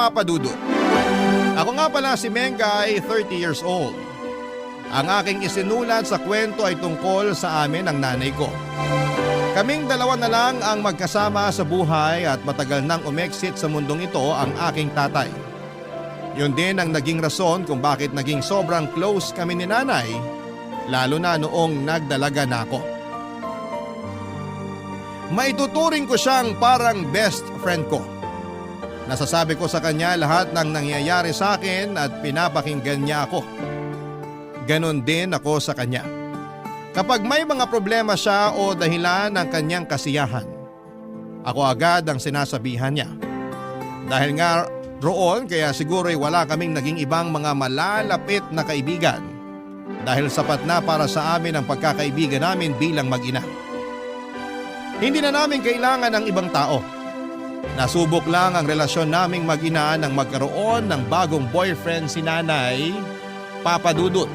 Papa Dudut. Ako nga pala si Mengay, 30 years old. Ang aking isinulat sa kwento ay tungkol sa amin ng nanay ko. Kaming dalawa na lang ang magkasama sa buhay at matagal nang umexit sa mundong ito ang aking tatay. Yun din ang naging rason kung bakit naging sobrang close kami ni nanay, lalo na noong nagdalaga na ako. Maituturing ko siyang parang best friend ko. Nasasabi ko sa kanya lahat ng nangyayari sa akin at pinapakinggan niya ako. Ganon din ako sa kanya. Kapag may mga problema siya o dahilan ng kanyang kasiyahan, ako agad ang sinasabihan niya. Dahil nga roon kaya siguro ay wala kaming naging ibang mga malalapit na kaibigan dahil sapat na para sa amin ang pagkakaibigan namin bilang mag-ina. Hindi na namin kailangan ng ibang tao. Nasubok lang ang relasyon naming mag-ina nang magkaroon ng bagong boyfriend si Nanay, Papa Dudut.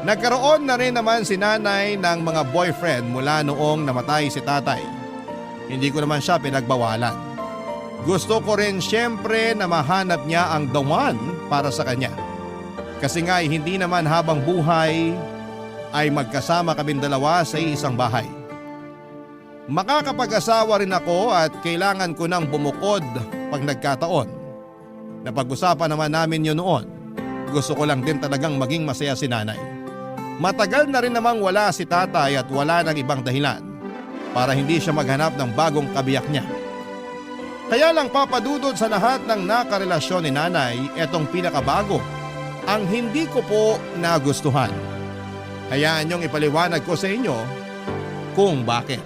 Nagkaroon na rin naman si nanay ng mga boyfriend mula noong namatay si tatay. Hindi ko naman siya pinagbawalan. Gusto ko rin siyempre na mahanap niya ang the one para sa kanya. Kasi nga hindi naman habang buhay ay magkasama kaming dalawa sa isang bahay. Makakapag-asawa rin ako at kailangan ko nang bumukod pag nagkataon. Napag-usapan naman namin yun noon. Gusto ko lang din talagang maging masaya si nanay. Matagal na rin namang wala si tatay at wala ng ibang dahilan para hindi siya maghanap ng bagong kabiyak niya. Kaya lang papadudod sa lahat ng nakarelasyon ni nanay, etong pinakabago ang hindi ko po nagustuhan. Hayaan niyong ipaliwanag ko sa inyo kung bakit.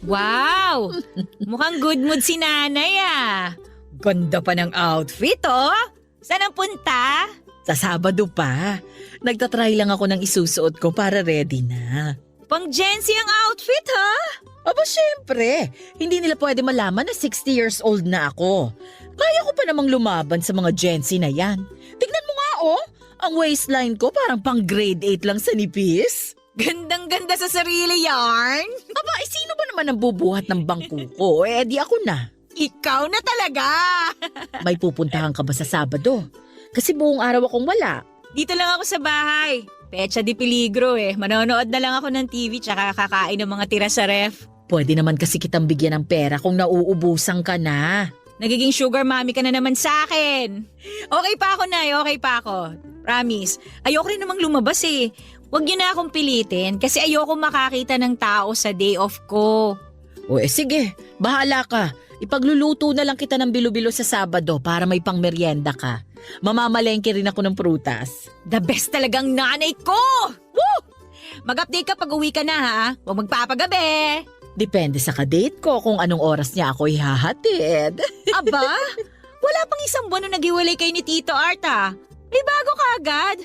Wow! Mukhang good mood si nanay ah. Ganda pa ng outfit oh. Saan ang punta? Sa Sabado pa. Nagtatry lang ako ng isusuot ko para ready na. Pang Gen Z ang outfit ha? Aba syempre, hindi nila pwede malaman na 60 years old na ako. Kaya ko pa namang lumaban sa mga Gen Z na yan. Tignan mo nga oh, ang waistline ko parang pang grade 8 lang sa nipis. Gandang-ganda sa sarili yarn. Aba, sino ba naman ang bubuhat ng bangko ko? Di ako na. Ikaw na talaga. May pupuntahan ka ba sa Sabado? Kasi buong araw akong wala. Dito lang ako sa bahay. Pecha di peligro eh. Manonood na lang ako ng TV tsaka kakain ng mga tira sa ref. Pwede naman kasi kitang bigyan ng pera kung nauubusan ka na. Nagiging sugar mommy ka na naman sa akin. Okay pa ako, Nay. Okay pa ako. Promise. Ayoko rin namang lumabas eh. Huwag niyo na akong pilitin kasi ayoko makakita ng tao sa day off ko. O sige, bahala ka. Ipagluluto na lang kita ng bilo-bilo sa Sabado para may pangmeryenda ka. Mamamalengke rin ako ng prutas. The best talagang nanay ko! Woo! Mag-update ka pag uwi ka na ha. Huwag magpapagabi. Depende sa kadate ko kung anong oras niya ako ihahatid. Aba, wala pang isang buwan nung naghiwalay kayo ni Tito Art ha. May bago ka agad.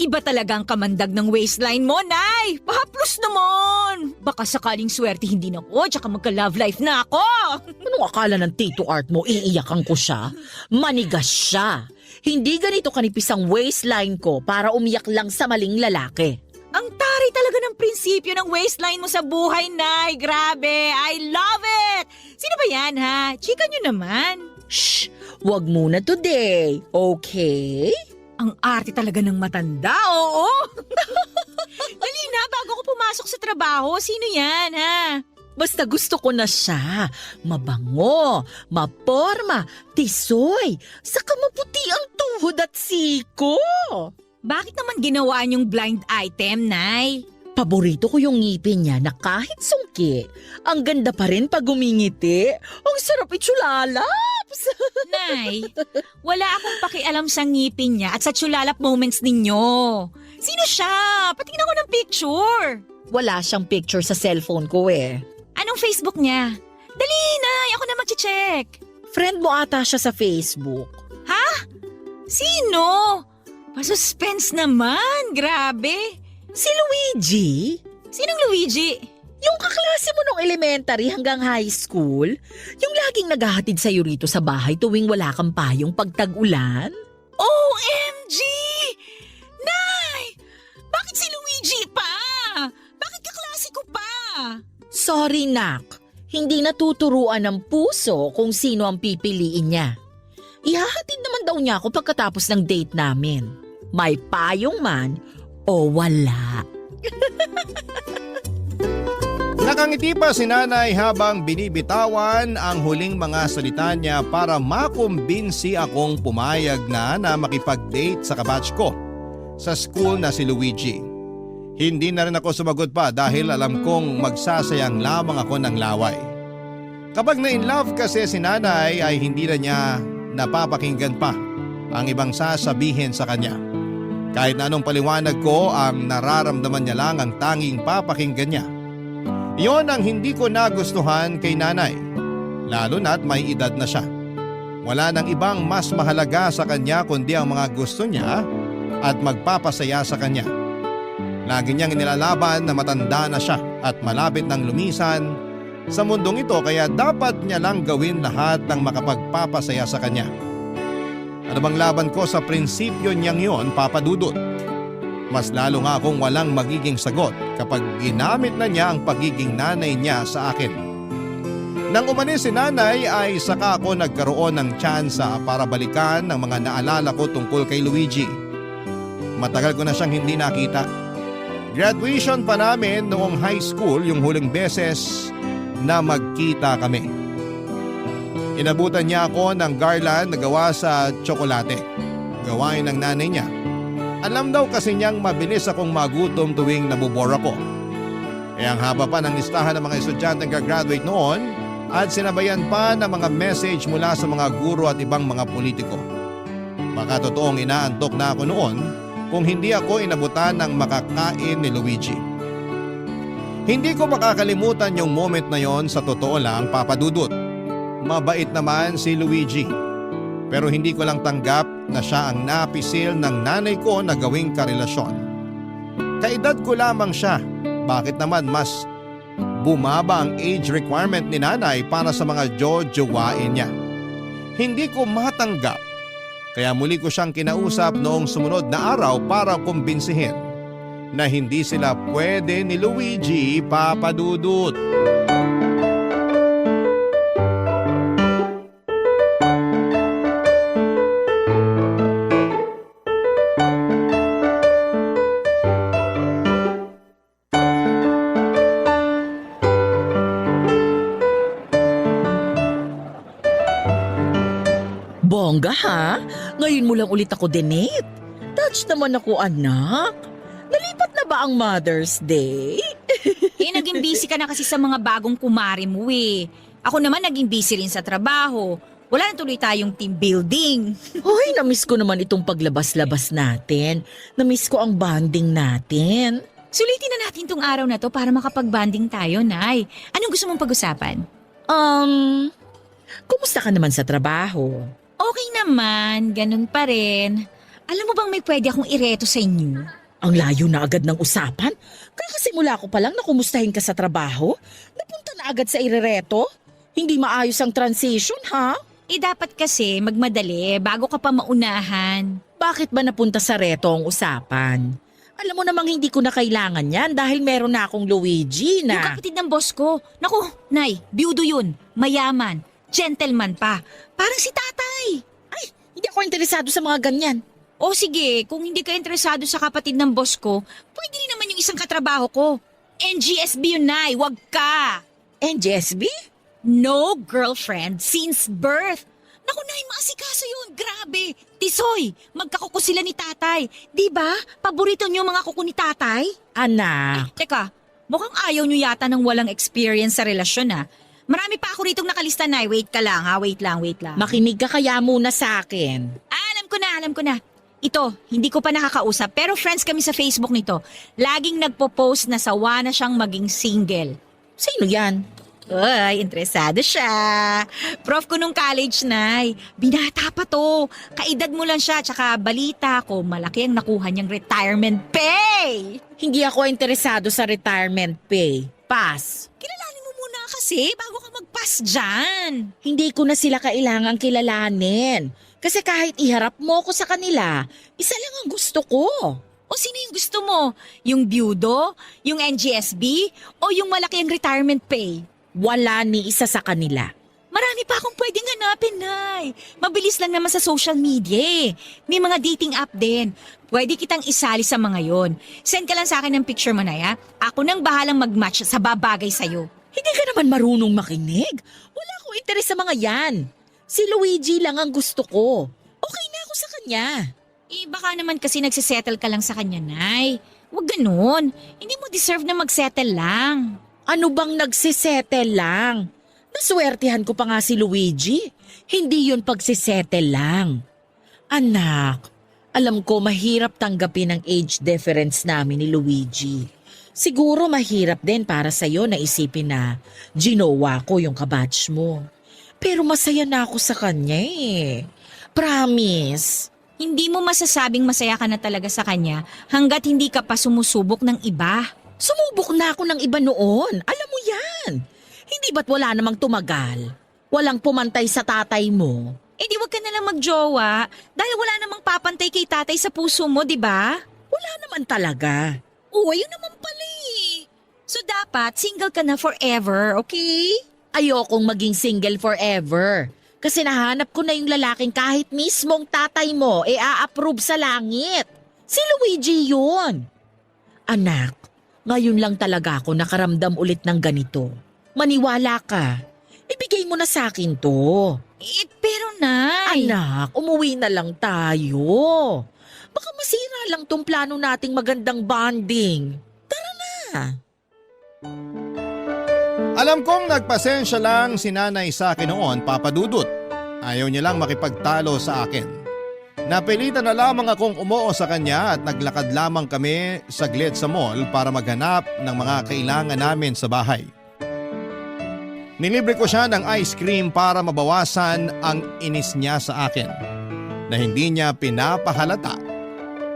Iba talagang kamandag ng waistline mo, Nay! Pahaplos naman! Baka sakaling swerte hindi na ako, tsaka magka-love life na ako! Anong akala ng Tito Art mo? Iiyakan ko siya? Manigas siya. Hindi ganito kanipis ang waistline ko para umiyak lang sa maling lalaki. Ang taray talaga ng prinsipyo ng waistline mo sa buhay, Nay! Grabe! I love it! Sino ba yan, ha? Chika nyo naman. Shh! Wag muna today, okay? Ang arte talaga ng matanda, oo. Dali na, bago ko pumasok sa trabaho. Sino yan, ha? Basta gusto ko na siya. Mabango, maporma, tisoy, saka maputi ang tuhod at siko. Bakit naman ginawa niyong blind item, Nay? Paborito ko yung ngipin niya na kahit sungki, ang ganda pa rin pag umingiti. Ang sarap itsulalaps. Nay, wala akong pakialam sa ngipin niya at sa tsulalap moments ninyo. Sino siya? Patingin ako ng picture. Wala siyang picture sa cellphone ko eh. Anong Facebook niya? Dali, Nay, ako na mag-check. Friend mo ata siya sa Facebook. Ha? Sino? Pa-suspense naman, grabe. Si Luigi? Sinong Luigi? Yung kaklase mo nung elementary hanggang high school? Yung laging naghahatid sa'yo rito sa bahay tuwing wala kang payong pagtag-ulan? OMG! Nay! Bakit si Luigi pa? Bakit kaklase ko pa? Sorry, Nak. Hindi natuturuan ng puso kung sino ang pipiliin niya. Ihahatid naman daw niya ako pagkatapos ng date namin. May payong man o wala. Nakangiti pa si nanay habang binibitawan ang huling mga salita niya para makumbinsi akong pumayag na makipag-date sa kabatch ko sa school na si Luigi. Hindi na rin ako sumagot pa dahil alam kong magsasayang lamang ako ng laway. Kapag na-inlove kasi si nanay ay hindi na niya napapakinggan pa ang ibang sasabihin sa kanya. Kahit na anong paliwanag ko, ang nararamdaman niya lang ang tanging papakinggan niya. Iyon ang hindi ko nagustuhan kay nanay, lalo na't may edad na siya. Wala nang ibang mas mahalaga sa kanya kundi ang mga gusto niya at magpapasaya sa kanya. Lagi niyang inilalaban na matanda na siya at malapit nang lumisan sa mundong ito, kaya dapat niya lang gawin lahat ng makapagpapasaya sa kanya. Ano bang laban ko sa prinsipyo niyang yon, Papa Dudut? Mas lalo nga akong walang magiging sagot kapag ginamit na niya ang pagiging nanay niya sa akin. Nang umalis si nanay ay saka ako nagkaroon ng tsansa para balikan ang mga naalala ko tungkol kay Luigi. Matagal ko na siyang hindi nakita. Graduation pa namin noong high school yung huling beses na magkita kami. Inabutan niya ako ng garland na gawa sa tsokolate. Gawain ng nanay niya. Alam daw kasi niyang mabilis akong magutom tuwing nabubor ako. Kaya ang haba pa ng listahan ng mga estudyanteng gagraduate noon at sinabayan pa ng mga message mula sa mga guro at ibang mga politiko. Baka totoong inaantok na ako noon kung hindi ako inabutan ng makakain ni Luigi. Hindi ko makakalimutan yung moment na yon, sa totoo lang, Papa Dudut. Mabait naman si Luigi. Pero hindi ko lang tanggap na siya ang napisil ng nanay ko na gawing karelasyon. Kaedad ko lamang siya. Bakit naman mas bumaba ang age requirement ni nanay para sa mga jojowain niya? Hindi ko matanggap. Kaya muli ko siyang kinausap noong sumunod na araw para kumbinsihin na hindi sila pwede ni Luigi, Papa Dudut. Bongga ha? Ngayon mo lang ulit ako dinate. Touch naman ako, anak. Nalipat na ba ang Mother's Day? Naging busy ka na kasi sa mga bagong kumari mo eh. Ako naman naging busy rin sa trabaho. Wala na tuloy tayong team building. Hoy, namiss ko naman itong paglabas-labas natin. Namiss ko ang bonding natin. Sulitin na natin tong araw na to para makapag-banding tayo, Nay. Anong gusto mong pag-usapan? Kumusta ka naman sa trabaho? Okay naman, ganun pa rin. Alam mo bang may pwede akong ireto sa inyo? Ang layo na agad ng usapan? Kakasimula ko pa lang na kumustahin ka sa trabaho? Napunta na agad sa irereto? Hindi maayos ang transition, ha? Dapat kasi magmadali bago ka pa maunahan. Bakit ba napunta sa reto ang usapan? Alam mo namang hindi ko na kailangan yan dahil meron na akong Luigi Yung na... kapatid ng boss ko. Naku, Nay, biyudo yun. Mayaman. Gentleman pa. Parang si tatay. Ay, hindi ako interesado sa mga ganyan. O sige, kung hindi ka interesado sa kapatid ng boss ko, pwede rin naman yung isang katrabaho ko. NGSB yun, Nay. Wag ka. NGSB? No girlfriend since birth. Naku, Nay, maasikaso yun. Grabe. Tisoy, magkakuko sila ni tatay. Di ba? Paborito niyo mga kuko ni tatay? Anak. Teka, mukhang ayaw niyo yata ng walang experience sa relasyon, ha? Marami pa ako ritong nakalista, Nay. Wait ka lang, ha? Wait lang. Makinig ka kaya muna sa akin. Alam ko na. Ito, hindi ko pa nakakausap pero friends kami sa Facebook nito. Laging nagpo-post na sawa na siyang maging single. Sino yan? Uy, interesado siya. Prof ko nung college, Nay. Binata pa to. Kaedad mo lang siya, tsaka balita ko, malaki ang nakuha niyang retirement pay. Hindi ako interesado sa retirement pay. Pass. Kilalanin mo muna kasi bago ka mag-pass dyan. Hindi ko na sila kailangang kilalanin. Kasi kahit iharap mo ko sa kanila, isa lang ang gusto ko. O sino yung gusto mo? Yung byudo? Yung NGSB? O yung malaki ang retirement pay? Wala ni isa sa kanila. Marami pa akong pwedeng hanapin, Nay. Mabilis lang naman sa social media eh. May mga dating app din. Pwede kitang isali sa mga yon. Send ka lang sa akin ng picture mo, Nay, ha? Ako nang bahalang mag-match sa babagay sa'yo. Hindi ka naman marunong makinig. Wala akong interes sa mga yan. Si Luigi lang ang gusto ko. Okay na ako sa kanya. Baka naman kasi nagsisettle ka lang sa kanya, Nay. Huwag ganun. Hindi mo deserve na magsettle lang. Ano bang nagsisettle lang? Naswertihan ko pa nga si Luigi. Hindi yun pagsisettle lang. Anak, alam ko mahirap tanggapin ang age difference namin ni Luigi. Siguro mahirap din para sa'yo na isipin na ginawa ko yung kabatch mo. Pero masaya na ako sa kanya eh. Promise. Hindi mo masasabing masaya ka na talaga sa kanya hanggat hindi ka pa sumusubok ng iba. Sumubok na ako ng iba noon. Alam mo yan. Hindi ba't wala namang tumagal? Walang pumantay sa tatay mo. Di wag ka na lang magjowa dahil wala namang papantay kay tatay sa puso mo, di ba? Wala naman talaga. Oo, ayun naman pala eh. So dapat single ka na forever, okay? Ayokong maging single forever. Kasi nahanap ko na yung lalaking kahit mismong tatay mo a-approve sa langit. Si Luigi yun. Anak, ngayon lang talaga ako nakaramdam ulit ng ganito. Maniwala ka. Ibigay mo na sa akin to. Pero Nay. Anak, umuwi na lang tayo. Baka masira lang tong plano nating magandang bonding. Tara na. Alam kong nagpasensya lang si nanay sa akin noon, Papa Dudut. Ayaw niya lang makipagtalo sa akin. Napilitan na lamang akong umuo sa kanya at naglakad lamang kami saglit sa mall para maghanap ng mga kailangan namin sa bahay. Nilibre ko siya ng ice cream para mabawasan ang inis niya sa akin na hindi niya pinapahalata.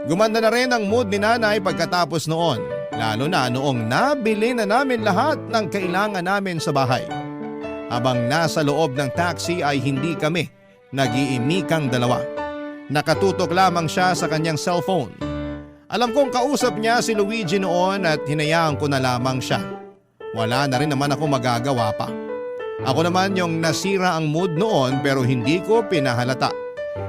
Gumanda na rin ang mood ni nanay pagkatapos noon, lalo na noong nabili na namin lahat ng kailangan namin sa bahay. Habang nasa loob ng taxi ay hindi kami nag-iimikang dalawa. Nakatutok lamang siya sa kanyang cellphone. Alam kong kausap niya si Luigi noon at hinayaan ko na lamang siya. Wala na rin naman ako magagawa pa. Ako naman yung nasira ang mood noon pero hindi ko pinahalata.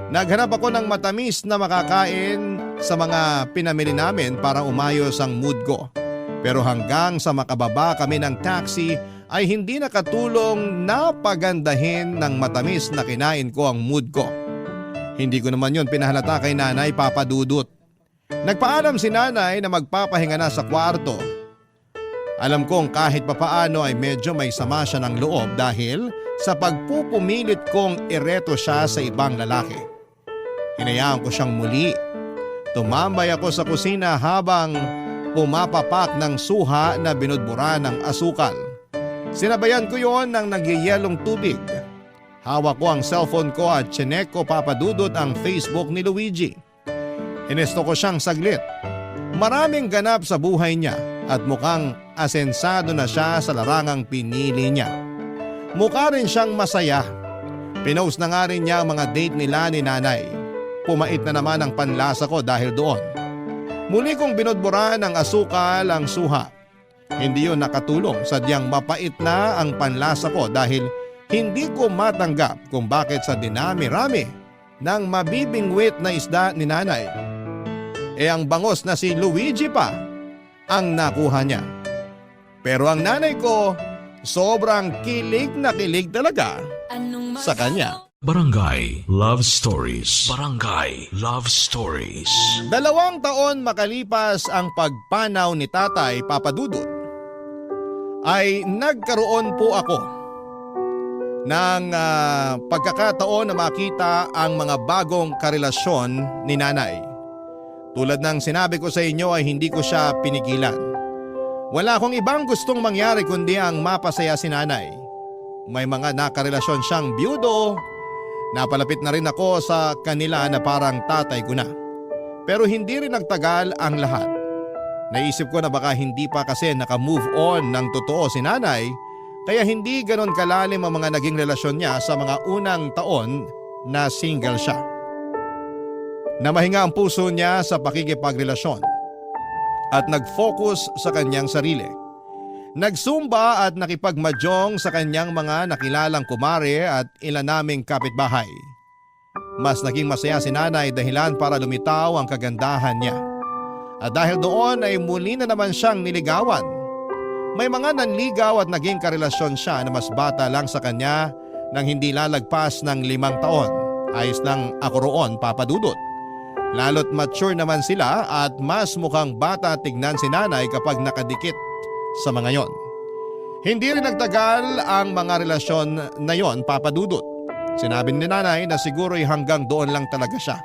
Naghanap ako ng matamis na makakain sa mga pinamili namin para umayos ang mood ko. Pero hanggang sa makababa kami ng taxi ay hindi nakatulong na pagandahin ng matamis na kinain ko ang mood ko. Hindi ko naman yun pinahalata kay nanay, Papa Dudut. Nagpaalam si nanay na magpapahinga na sa kwarto. Alam kong kahit papaano ay medyo may sama siya ng loob dahil sa pagpupumilit kong ireto siya sa ibang lalaki. Hinayaan ko siyang muli. Tumambay ako sa kusina habang pumapapak ng suha na binudbura ng asukal. Sinabayan ko yon ng nagyayelong tubig. Hawak ko ang cellphone ko at chinek ko, Papa Dudut, ang Facebook ni Luigi. Hinesto ko siyang saglit. Maraming ganap sa buhay niya at mukhang asensado na siya sa larangang pinili niya. Mukha rin siyang masaya. Pinost na nga rin niya ang mga date nila ni nanay. Pumait na naman ang panlasa ko dahil doon. Muli kong binudbura ng asukal ang suha. Hindi yun nakatulong, sadyang mapait na ang panlasa ko dahil hindi ko matanggap kung bakit sa dinami-rami ng mabibingwit na isda ni nanay. Ang bangos na si Luigi pa ang nakuha niya. Pero ang nanay ko, sobrang kilig na kilig talaga sa kanya. Barangay Love Stories. Barangay Love Stories. 2 taon makalipas ang pagpanaw ni Tatay, Papa Dudut, ay nagkaroon po ako ng pagkakataon na makita ang mga bagong karelasyon ni nanay. Tulad ng sinabi ko sa inyo ay hindi ko siya pinigilan. Wala akong ibang gustong mangyari kundi ang mapasaya si nanay. May mga nakarelasyon siyang byudo. Napalapit na rin ako sa kanila na parang tatay ko na. Pero hindi rin nagtagal ang lahat. Naisip ko na baka hindi pa kasi naka-move on ng totoo si nanay, kaya hindi ganon kalalim ang mga naging relasyon niya sa mga unang taon na single siya. Namahinga ang puso niya sa pakikipagrelasyon at nag-focus sa kanyang sarili. Nagsumba at nakipagmadyong sa kanyang mga nakilalang kumare at ilan naming kapitbahay. Mas naging masaya si nanay dahilan para lumitaw ang kagandahan niya. At dahil doon ay muli na naman siyang niligawan. May mga nanligaw at naging karelasyon siya na mas bata lang sa kanya nang hindi lalagpas ng 5 taon. Ayos lang ako roon, Papa Dudut. Lalo't mature naman sila at mas mukhang bata tignan si nanay kapag nakadikit sa mga yon. Hindi rin nagtagal ang mga relasyon na yon, Papa Dudut. Sinabi ni nanay na siguro'y hanggang doon lang talaga siya.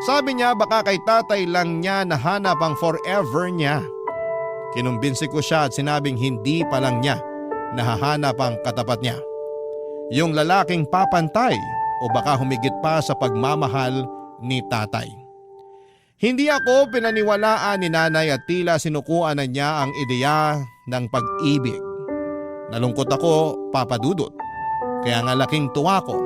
Sabi niya baka kay tatay lang niya nahanap ang forever niya. Kinumbinsi ko siya at sinabing hindi pa lang niya nahahanap ang katapat niya. Yung lalaking papantay o baka humigit pa sa pagmamahal ni tatay. Hindi ako pinaniwalaan ni nanay at tila sinukuan na niya ang ideya ng pag-ibig. Nalungkot ako, Papa Dudut. Kaya nga laking tuwa ko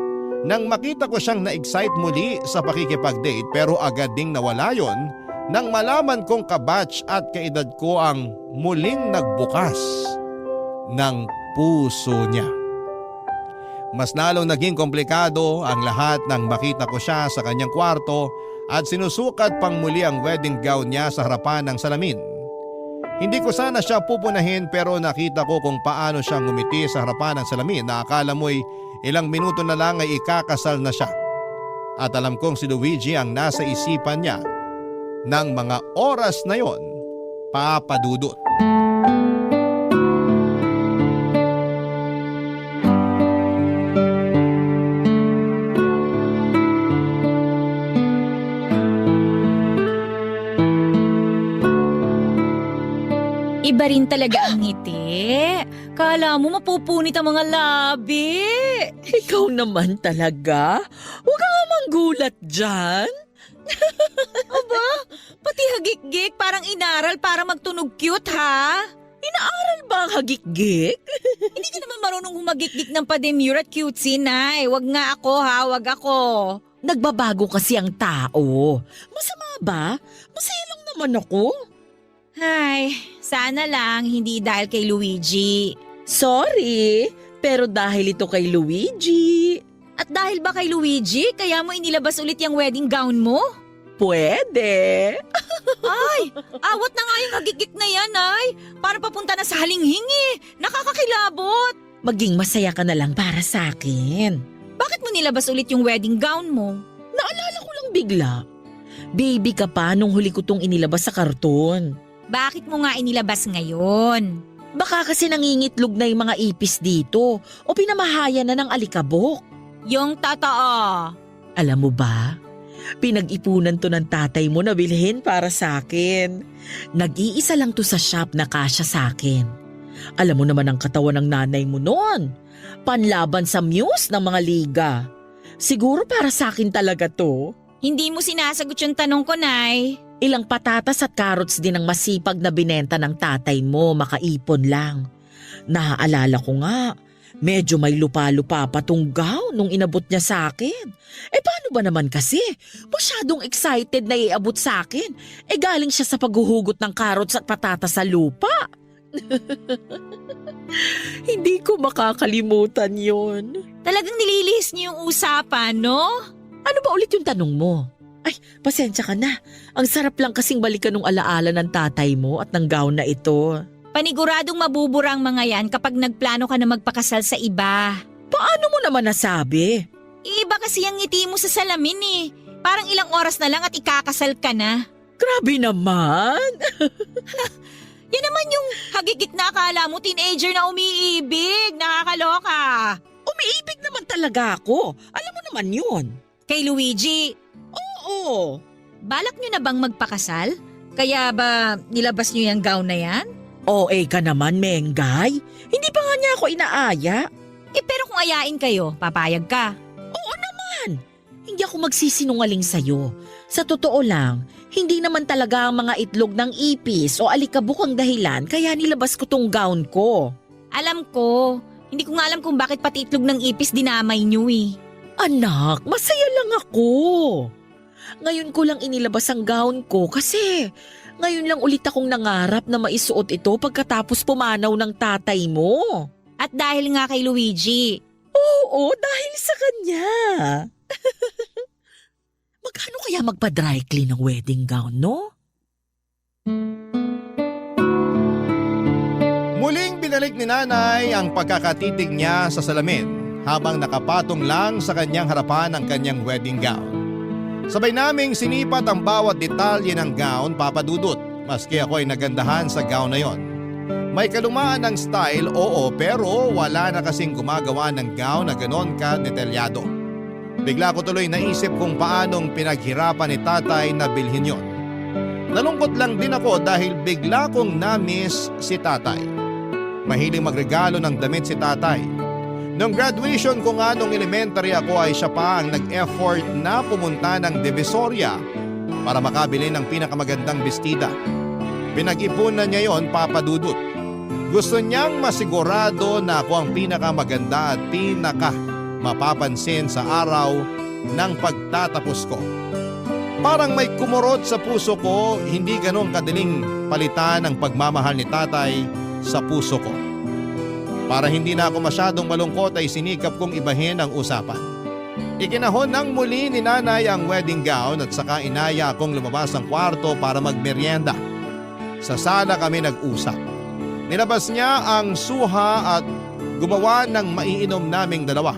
nang makita ko siyang na-excite muli sa pakikipag-date, pero agad ding nawala yon nang malaman kong kabatch at kaedad ko ang muling nagbukas ng puso niya. Mas lalong naging komplikado ang lahat nang makita ko siya sa kanyang kwarto at sinusukat pang muli ang wedding gown niya sa harapan ng salamin. Hindi ko sana siya pupunahin pero nakita ko kung paano siya ngumiti sa harapan ng salamin na akala mo'y ilang minuto na lang ay ikakasal na siya. At alam kong si Luigi ang nasa isipan niya ng mga oras na yon, Papa Dudut. Iba rin talaga ang ngiti. Kala mo mapupunit ang mga labi. Ikaw naman talaga? Huwag ka nga manggulat dyan. Aba, pati hagik-gik parang inaral para magtunog cute ha? Inaaral ba ang hagik-gik? Hindi ka naman marunong humagik-gik ng pademure at cutesy, Nay. Wag nga ako ha, wag ako. Nagbabago kasi ang tao. Masama ba? Masaya lang naman ako. Ay, sana lang hindi dahil kay Luigi. Sorry, pero dahil ito kay Luigi. At dahil ba kay Luigi, kaya mo inilabas ulit yung wedding gown mo? Pwede. Ay, awat na nga yung hagik-gik na yan, ay. Para papunta na sa halinghingi. Nakakakilabot. Maging masaya ka na lang para sa akin. Bakit mo nilabas ulit yung wedding gown mo? Naalala ko lang bigla. Baby ka pa nung huli ko tong inilabas sa karton. Bakit mo nga inilabas ngayon? Baka kasi nangingitlog na yung mga ipis dito o pinamahaya na ng alikabok. Yung totoo. Alam mo ba? Pinag-ipunan to ng tatay mo na bilhin para sa akin. Nag-iisa lang to sa shop na kasya sa akin. Alam mo naman ang katawan ng nanay mo noon. Panlaban sa muse ng mga liga. Siguro para sa akin talaga to. Hindi mo sinasagot yung tanong ko, Nay. Ilang patatas at carrots din ang masipag na binenta ng tatay mo, makaipon lang. Naaalala ko nga, medyo may lupa-lupa pa tong gown nung inabot niya sa akin. Paano ba naman kasi? Masyadong excited na iabot sa akin. Galing siya sa paghuhugot ng carrots at patatas sa lupa. Hindi ko makakalimutan yon. Talagang nililihis niyo yung usapan, no? Ano ba ulit yung tanong mo? Ay, pasensya ka na. Ang sarap lang kasing balikan ng alaala ng tatay mo at ng gown na ito. Paniguradong mabubura ang mga yan kapag nagplano ka na magpakasal sa iba. Paano mo naman nasabi? Iba kasi ang ngiti mo sa salamin eh. Parang ilang oras na lang at ikakasal ka na. Grabe naman. Yan naman yung hagigik na akala mo teenager na umiibig. Nakakaloka. Umiibig naman talaga ako. Alam mo naman yun. Kay Luigi, Oo. balak nyo na bang magpakasal? Kaya ba nilabas nyo yung gown na yan? OA ka naman, Mengay. Hindi pa nga niya ako inaaya. Pero kung ayain kayo, papayag ka. Oo naman. Hindi ako magsisinungaling sa'yo. Sa totoo lang, hindi naman talaga ang mga itlog ng ipis o alikabok ang dahilan kaya nilabas ko tong gown ko. Alam ko. Hindi ko nga alam kung bakit pati itlog ng ipis dinamay niyo eh. Anak, masaya lang ako. Ngayon ko lang inilabas ang gown ko kasi ngayon lang ulit akong nangarap na maisuot ito pagkatapos pumanaw ng tatay mo. At dahil nga kay Luigi. Oo, dahil sa kanya. Magkano kaya magpa-dry clean ng wedding gown, no? Muling binalik ni nanay ang pagkakatitig niya sa salamin habang nakapatong lang sa kanyang harapan ang kanyang wedding gown. Sabay naming sinipat ang bawat detalye ng gown, Papa Dudut, maski ako ay nagandahan sa gown na yon. May kalumaan ng style, oo, pero wala na kasing gumagawa ng gown na ganon ka-detalyado. Bigla ko tuloy naisip kung paanong pinaghirapan ni tatay na bilhin yon. Nalungkot lang din ako dahil bigla kong na-miss si tatay. Mahiling magregalo ng damit si tatay. Nung graduation ko nga nung elementary ako ay siya pa ang nag-effort na pumunta ng Divisoria para makabili ng pinakamagandang bestida. Pinag-ipunan niya yon, Papa Dudut. Gusto niyang masigurado na ako ang pinakamaganda at mapapansin sa araw ng pagtatapos ko. Parang may kumurot sa puso ko, hindi ganong kadaling palitan ang pagmamahal ni tatay sa puso ko. Para hindi na ako masyadong malungkot ay sinikap kong ibahin ang usapan. Ikinahon ng muli ni nanay ang wedding gown at saka inaya akong lumabas ng kwarto para magmeryenda. Sa sala kami nag-usap. Nilabas niya ang suha at gumawa ng maiinom naming dalawa.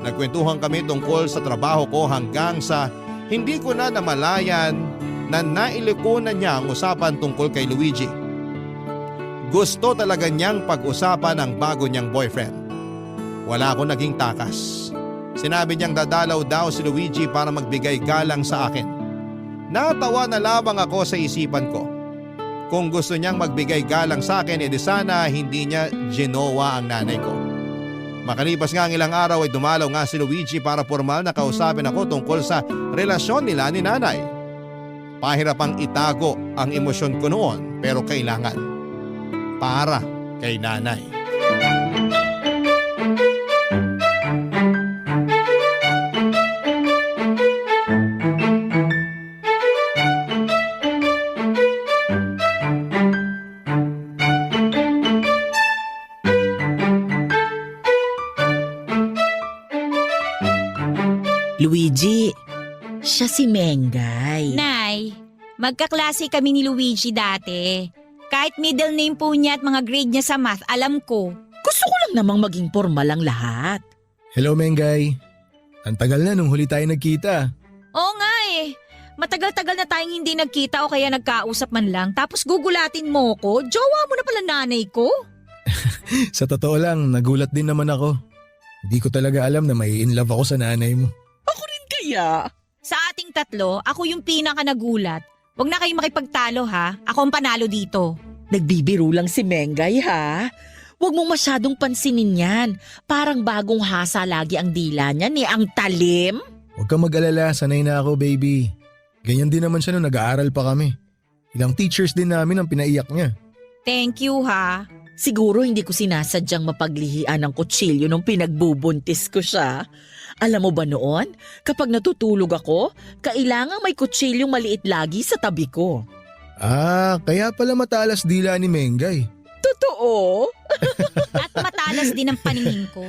Nagkwentuhan kami tungkol sa trabaho ko hanggang sa hindi ko na namalayan na nailiko na niya ang usapan tungkol kay Luigi. Gusto talaga niyang pag-usapan ang bago niyang boyfriend. Wala akong naging takas. Sinabi niyang dadalaw daw si Luigi para magbigay galang sa akin. Natawa na lamang ako sa isipan ko. Kung gusto niyang magbigay galang sa akin, edi sana hindi niya ginawa ang nanay ko. Makalipas nga ang ilang araw ay dumalaw nga si Luigi para formal na kausapin ako tungkol sa relasyon nila ni nanay. Pahirapang itago ang emosyon ko noon pero kailangan. Para kay nanay. Luigi, siya si Mengay. Nay, magkaklase kami ni Luigi dati. Kahit middle name po niya at mga grade niya sa math, alam ko. Gusto ko lang namang maging formal ang lahat. Hello, Mengay. Ang tagal na nung huli tayo nagkita. Oo nga eh. Matagal-tagal na tayong hindi nagkita o kaya nagkausap man lang. Tapos gugulatin mo ko, jowa mo na pala nanay ko. Sa totoo lang, nagulat din naman ako. Hindi ko talaga alam na may in love ako sa nanay mo. Ako rin kaya. Sa ating tatlo, ako yung pinaka nagulat. Huwag na kayong makipagtalo ha. Ako ang panalo dito. Nagbibiro lang si Mengay ha. Huwag mong masyadong pansinin yan. Parang bagong hasa lagi ang dila niya ni ang talim. Huwag kang mag-alala, sanay na ako, baby. Ganyan din naman siya nung nag-aaral pa kami. Ilang teachers din namin ang pinaiyak niya. Thank you ha. Siguro hindi ko sinasadyang mapaglihian ng kutsilyo nung pinagbubuntis ko siya. Alam mo ba noon, kapag natutulog ako, kailangang may kutsilyong maliit lagi sa tabi ko. Ah, kaya pala matalas dila ni Mengay. Totoo? At matalas din ang paningin ko.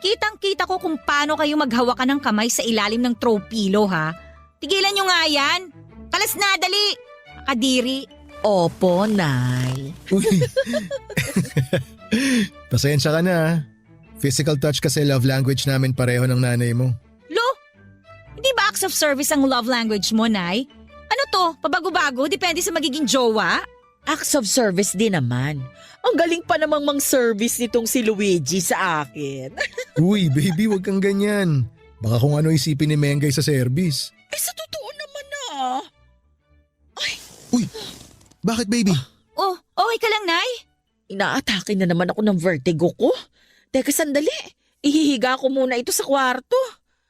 Kitang-kita ko kung paano kayo maghawakan ng kamay sa ilalim ng throw pillow ha. Tigilan nyo nga yan. Kalas na, dali. Kadiri. Opo, Nay. Uy. Pasensya ka na ha. Physical touch kasi love language namin pareho ng nanay mo. Lo, hindi ba acts of service ang love language mo, Nay? Ano to, pabago-bago, depende sa magiging jowa? Acts of service din naman. Ang galing pa namang mang-service nitong si Luigi sa akin. Uy, baby, wag kang ganyan. Baka kung ano isipin ni Mengay sa service. Ay, sa totoo naman ah. Uy, bakit baby? Oh, okay ka lang, Nay? Inaatake na naman ako ng vertigo ko. Teka sandali, ihihiga ko muna ito sa kwarto.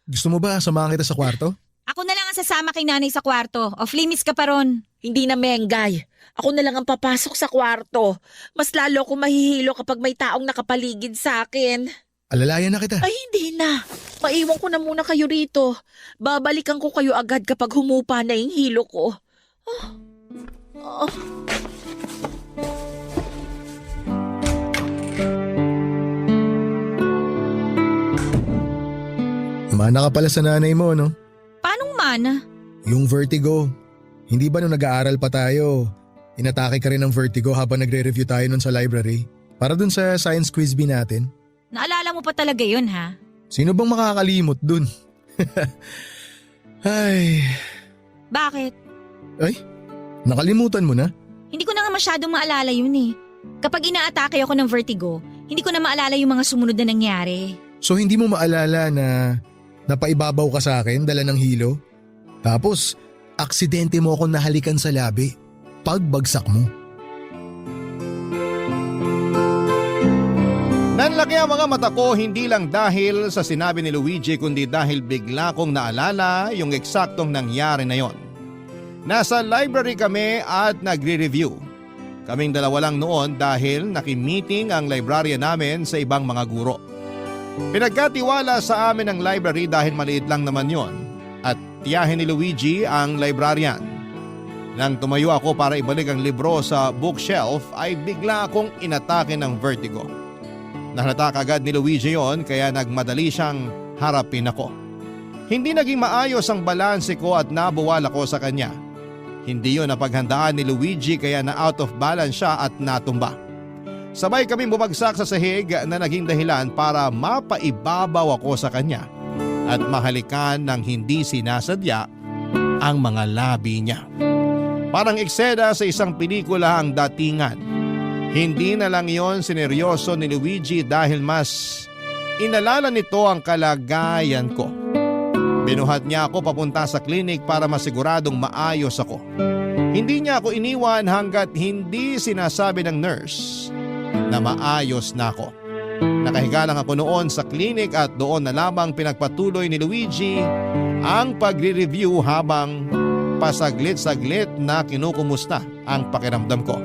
Gusto mo ba samahan kita sa kwarto? Ako na lang ang sasama kay Nanay sa kwarto. Off limits ka pa ron. Hindi na Menggay. Ako na lang ang papasok sa kwarto. Mas lalo akong mahihilo kapag may taong nakapaligid sa akin. Alalayan na kita. Ay, hindi na. Maiwan ko na muna kayo rito. Babalikan ko kayo agad kapag humupa na yung hilo ko. Mana ka pala sa nanay mo, no? Paanong mana? Yung vertigo. Hindi ba nung nag-aaral pa tayo, inatake ka rin ng vertigo habang nagre-review tayo nun sa library? Para dun sa science quiz bee natin? Naalala mo pa talaga yun, ha? Sino bang makakalimot dun? Ay, Bakit? nakalimutan mo na? Hindi ko na nga masyadong maalala yun eh. Kapag inaatake ako ng vertigo, hindi ko na maalala yung mga sumunod na nangyari. So hindi mo maalala na napaibabaw ka sa akin dala ng hilo? Tapos, aksidente mo akong nahalikan sa labi. Pagbagsak mo. Nanlaki ang mga mata ko hindi lang dahil sa sinabi ni Luigi kundi dahil bigla kong naalala yung eksaktong nangyari na yon. Nasa library kami at nagre-review. Kaming dalawa lang noon dahil nakimiting ang librarian namin sa ibang mga guro. Pinagkatiwala sa amin ang library dahil maliit lang naman yon at tiyahin ni Luigi ang librarian. Nang tumayo ako para ibalik ang libro sa bookshelf ay bigla akong inatake ng vertigo. Nahalata kagad ni Luigi yon kaya nagmadali siyang harapin ako. Hindi naging maayos ang balanse ko at nabuwal ako sa kanya. Hindi yon napaghandaan ni Luigi kaya na out of balance siya at natumba. Sabay kaming bumagsak sa sahig na naging dahilan para mapaibabaw ako sa kanya at mahalikan ng hindi sinasadya ang mga labi niya. Parang eksena sa isang pelikula ang datingan. Hindi na lang yon sineryoso ni Luigi dahil mas inalala nito ang kalagayan ko. Binuhat niya ako papunta sa klinik para masiguradong maayos ako. Hindi niya ako iniwan hanggat hindi sinasabi ng nurse na maayos na ako. Nakahiga lang ako noon sa klinik at doon na lamang pinagpatuloy ni Luigi ang pagre-review habang pasaglit-saglit na kinukumusta ang pakiramdam ko.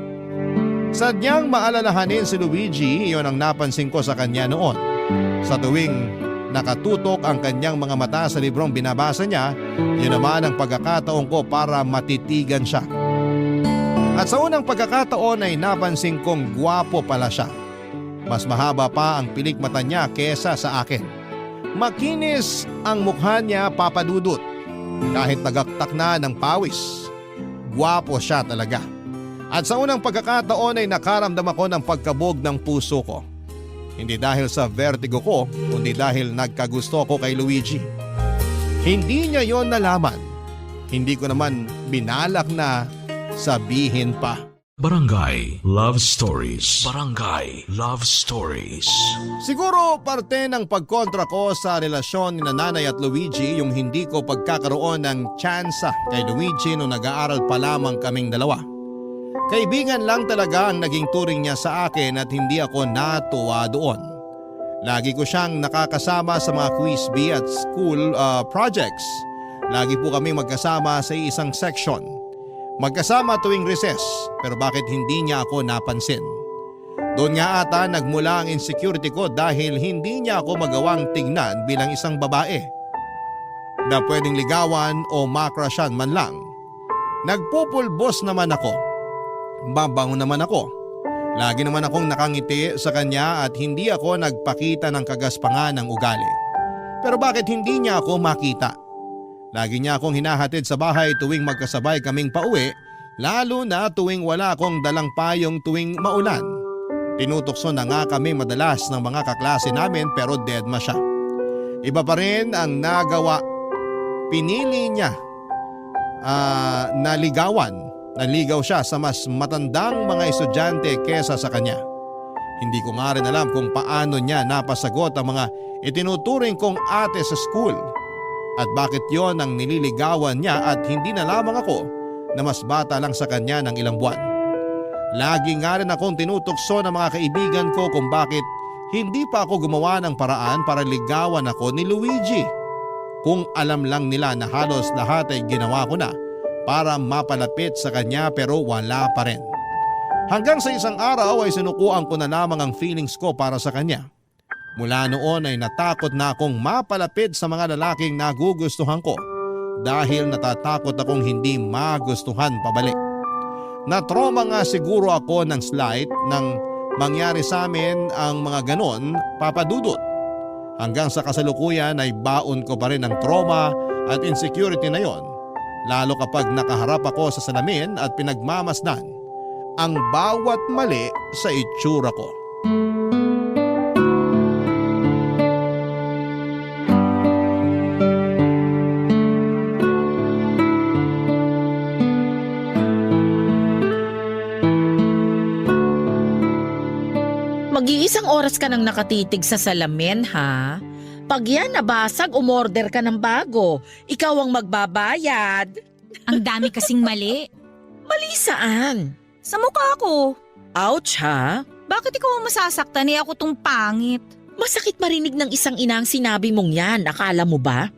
Sadyang maalalahanin si Luigi, iyon ang napansin ko sa kanya noon. Sa tuwing nakatutok ang kanyang mga mata sa librong binabasa niya, yun naman ang pagkakataon ko para matitigan siya. At sa unang pagkakataon ay napansin kong gwapo pala siya. Mas mahaba pa ang pilik mata niya kesa sa akin. Makinis ang mukha niya, Papa Dudut. Kahit nagaktak na ng pawis, gwapo siya talaga. At sa unang pagkakataon ay nakaramdam ako ng pagkabog ng puso ko. Hindi dahil sa vertigo ko, kundi dahil nagkagusto ko kay Luigi. Hindi niya yon nalaman. Hindi ko naman binalak na sabihin pa. Barangay Love Stories. Barangay Love Stories. Siguro parte ng pagkontra ko sa relasyon ni Nanay at Luigi yung hindi ko pagkakaroon ng tsansa kay Luigi nung nag-aaral pa lamang kaming dalawa. Kaibigan lang talaga ang naging turing niya sa akin at hindi ako natuwa doon. Lagi ko siyang nakakasama sa mga quiz bee at school projects. Lagi po kami magkasama sa isang section. Magkasama tuwing recess, pero bakit hindi niya ako napansin? Doon nga ata nagmula ang insecurity ko dahil hindi niya ako magawang tignan bilang isang babae na pwedeng ligawan o makrushan man lang. Nagpupulbos naman ako. Babango naman ako. Lagi naman akong nakangiti sa kanya at hindi ako nagpakita ng kagaspangan ng ugali. Pero bakit hindi niya ako makita? Lagi niya akong hinahatid sa bahay tuwing magkasabay kaming pauwi, lalo na tuwing wala akong dalang payong tuwing maulan. Tinutokso na nga kami madalas ng mga kaklase namin pero deadma siya. Iba pa rin ang nagawa. Pinili niya Naligaw siya sa mas matandang mga estudyante kesa sa kanya. Hindi ko nga rin alam kung paano niya napasagot ang mga itinuturing kong ate sa school at bakit yon ang nililigawan niya at hindi na lamang ako na mas bata lang sa kanya ng ilang buwan. Lagi nga rin akong tinutokso ng mga kaibigan ko kung bakit hindi pa ako gumawa ng paraan para ligawan ako ni Luigi. Kung alam lang nila na halos lahat ay ginawa ko na para mapalapit sa kanya pero wala pa rin. Hanggang sa isang araw ay sinukuan ko na lamang ang feelings ko para sa kanya. Mula noon ay natakot na akong mapalapit sa mga lalaking nagugustuhan ko dahil natatakot akong hindi magustuhan pabalik. Na-trauma nga siguro ako ng slight nang mangyari sa amin ang mga ganon, Papa Dudut. Hanggang sa kasalukuyan ay baon ko pa rin ang trauma at insecurity na yon, lalo kapag nakaharap ako sa salamin at pinagmamasdan ang bawat mali sa itsura ko. Mag-iisang oras ka nang nakatitig sa salamin, ha? Pag yan nabasag, umorder ka ng bago. Ikaw ang magbabayad. Ang dami kasing mali. Mali saan? Sa mukha ko. Ouch, ha? Bakit ikaw ang masasaktan ako tong pangit? Masakit marinig ng isang ina ang sinabi mong yan, akala mo ba?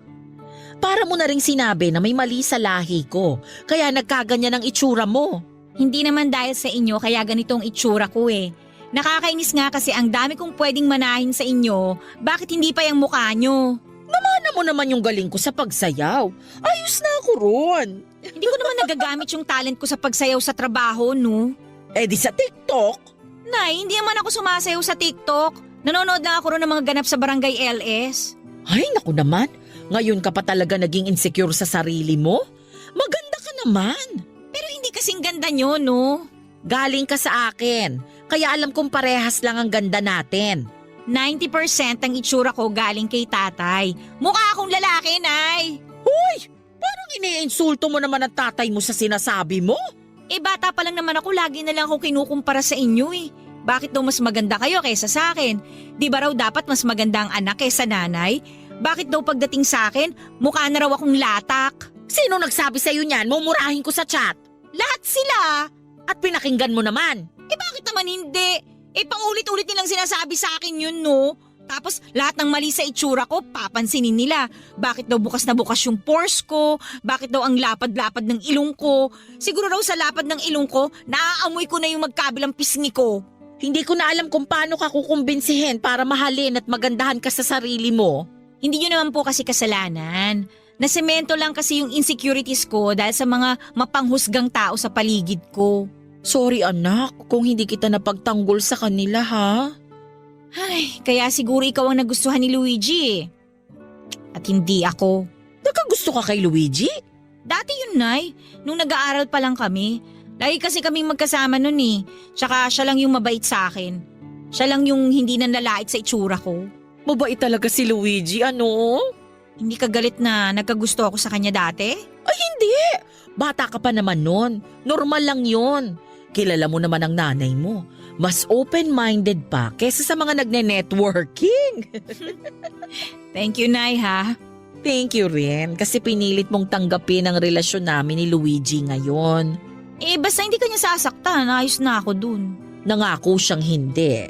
Para mo na ring sinabi na may mali sa lahi ko, kaya nagkaganyan ang itsura mo. Hindi naman dahil sa inyo kaya ganitong itsura ko eh. Nakakainis nga kasi ang dami kong pwedeng manahin sa inyo, bakit hindi pa yung mukha nyo? Namana mo naman yung galing ko sa pagsayaw. Ayos na ako ron. Hindi ko naman nagagamit yung talent ko sa pagsayaw sa trabaho, no? Eh di sa TikTok. Nay, hindi naman ako sumasayaw sa TikTok. Nanonood lang ako ron ng mga ganap sa Barangay LS. Ay, naku naman. Ngayon ka pa talaga naging insecure sa sarili mo? Maganda ka naman. Pero hindi kasing ganda nyo, no? Galing ka sa akin. Kaya alam kong parehas lang ang ganda natin. 90% ang itsura ko galing kay tatay. Mukha akong lalaki, Nay. Hoy! Parang iniinsulto mo naman ang tatay mo sa sinasabi mo. Eh bata pa lang naman ako, lagi na lang ako kinukumpara sa inyo eh. Bakit daw mas maganda kayo kaysa sa akin? Di ba raw dapat mas maganda ang anak kaysa nanay? Bakit daw pagdating sa akin, mukha na raw akong latak? Sino nagsabi sa'yo niyan? Mumurahin ko sa chat. Lahat sila! At pinakinggan mo naman. Eh bakit naman hindi? Eh paulit-ulit nilang sinasabi sa akin yun, no? Tapos lahat ng mali sa itsura ko, papansinin nila. Bakit daw bukas na bukas yung pores ko? Bakit daw ang lapad-lapad ng ilong ko? Siguro raw sa lapad ng ilong ko, naaamoy ko na yung magkabilang pisngi ko. Hindi ko na alam kung paano ka kukumbinsihin para mahalin at magandahan ka sa sarili mo. Hindi yun naman po kasi kasalanan. Nasemento lang kasi yung insecurities ko dahil sa mga mapanghusgang tao sa paligid ko. Sorry anak, kung hindi kita napagtanggol sa kanila ha. Ay, kaya siguro ikaw ang nagustuhan ni Luigi eh. At hindi ako. Nagkagusto ka kay Luigi? Dati yun, Nay. Nung nag-aaral pa lang kami. Lagi kasi kaming magkasama nun eh. Tsaka siya lang yung mabait sa akin. Siya lang yung hindi nanlalait sa itsura ko. Mabait talaga si Luigi, ano? Hindi ka galit na nagkagusto ako sa kanya dati? Ay hindi! Bata ka pa naman nun. Normal lang yun. Kilala mo naman ang nanay mo. Mas open-minded pa kesa sa mga nagne-networking. Thank you, Nay, ha? Thank you rin kasi pinilit mong tanggapin ang relasyon namin ni Luigi ngayon. Eh, basta hindi ka niya sasaktan. Ayos na ako dun. Nangako siyang hindi.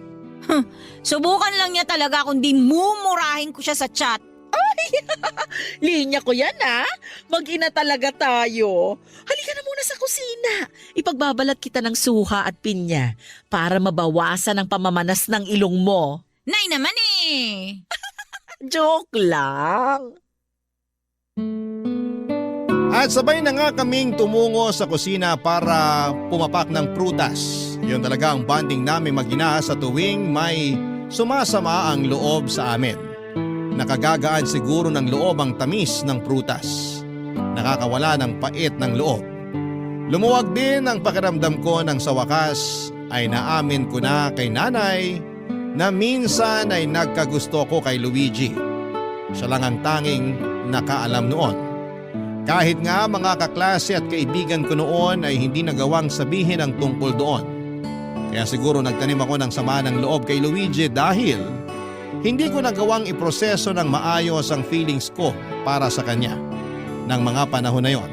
Subukan lang niya talaga kung di mumurahin ko siya sa chat. Linya ko yan ha. Mag-ina talaga tayo. Halika na muna sa kusina. Ipagbabalat kita ng suha at pinya para mabawasan ang pamamanas ng ilong mo. Nay naman eh! Joke lang. At sabay na nga kaming tumungo sa kusina para pumapak ng prutas. Yun talaga ang bonding namin mag-ina sa tuwing may sumasama ang loob sa amin. Nakagagaan siguro ng loob ang tamis ng prutas. Nakakawala ng pait ng loob. Lumuwag din ang pakiramdam ko nang sa wakas ay naamin ko na kay nanay na minsan ay nagkagusto ko kay Luigi. Siya lang ang tanging nakaalam noon. Kahit nga mga kaklase at kaibigan ko noon ay hindi nagawang sabihin ang tungkol doon. Kaya siguro nagtanim ako ng sama ng loob kay Luigi dahil hindi ko nagawang iproseso ng maayos ang feelings ko para sa kanya ng mga panahon na yon.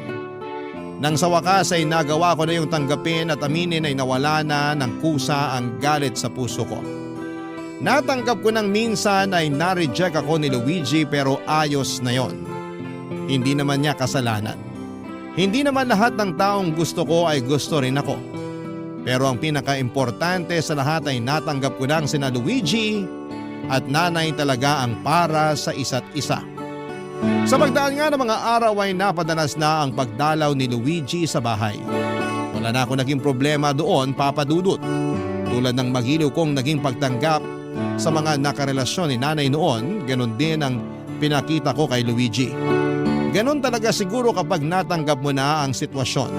Nang sa wakas ay nagawa ko na yung tanggapin at aminin ay nawala na ng kusa ang galit sa puso ko. Natanggap ko nang minsan ay na-reject ako ni Luigi pero ayos na yon. Hindi naman niya kasalanan. Hindi naman lahat ng taong gusto ko ay gusto rin ako. Pero ang pinaka-importante sa lahat ay natanggap ko lang sina Luigi at nanay talaga ang para sa isa't isa. Sa pagdaan nga ng mga araw ay napadanas na ang pagdalaw ni Luigi sa bahay. Wala na ako naging problema doon, Papa Dudut. Tulad ng magiliw kong naging pagtanggap sa mga nakarelasyon ni nanay noon, ganun din ang pinakita ko kay Luigi. Ganun talaga siguro kapag natanggap mo na ang sitwasyon.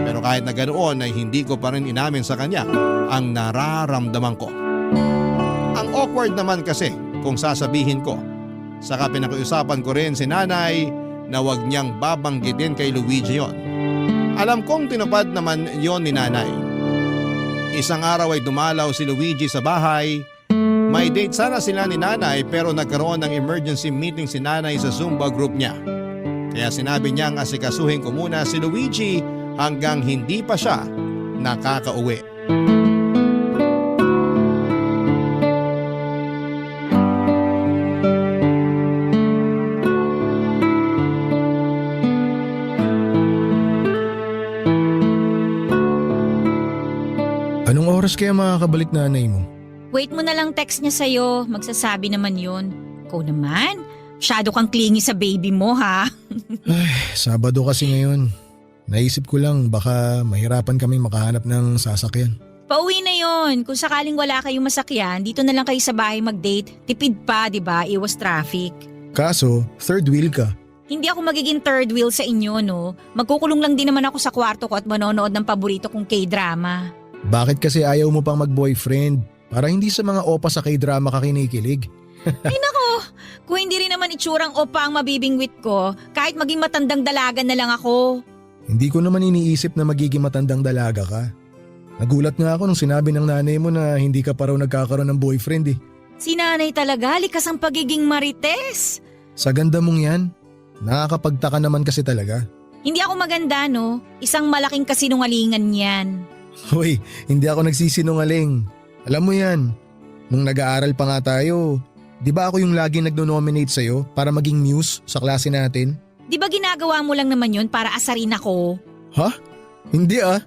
Pero kahit na ganoon ay hindi ko pa rin inamin sa kanya ang nararamdaman ko. Ang awkward naman kasi kung sasabihin ko. Saka pinakiusapan ko rin si nanay na huwag niyang babanggitin kay Luigi yon. Alam kong tinupad naman yon ni nanay. Isang araw ay dumalaw si Luigi sa bahay. May date sana sila ni nanay pero nagkaroon ng emergency meeting si nanay sa Zumba group niya. Kaya sinabi niyang asikasuhin ko muna si Luigi hanggang hindi pa siya nakakauwi. Anong oras kaya makakabalik nanay mo? Wait mo na lang text niya sa'yo. Magsasabi naman yun. Ikaw naman, masyado kang clingy sa baby mo ha. Sabado kasi ngayon. Naisip ko lang baka mahirapan kaming makahanap ng sasakyan. Pauwi na yon. Kung sakaling wala kayong masakyan, dito na lang kayo sa bahay mag-date. Tipid pa, di ba? Iwas traffic. Kaso, third wheel ka. Hindi ako magiging third wheel sa inyo, no? Magkukulong lang din naman ako sa kwarto ko at manonood ng paborito kong K-drama. Bakit kasi ayaw mo pang mag-boyfriend? Para hindi sa mga opa sa K-drama ka kinikilig. Ay nako, kung hindi rin naman itsurang opa ang mabibingwit ko, kahit maging matandang dalaga na lang ako. Hindi ko naman iniisip na magiging matandang dalaga ka. Nagulat nga ako nung sinabi ng nanay mo na hindi ka pa raw nagkakaroon ng boyfriend eh. Si nanay talaga, likas ang pagiging marites. Sa ganda mong yan, nakakapagtaka naman kasi talaga. Hindi ako maganda, no? Isang malaking kasinungalingan yan. Hoy, hindi ako nagsisinungaling. Alam mo yan, nung nag-aaral pa nga tayo, di ba ako yung laging nagno-nominate sa'yo para maging muse sa klase natin? Di ba ginagawa mo lang naman yun para asarin ako? Ha? Hindi ah.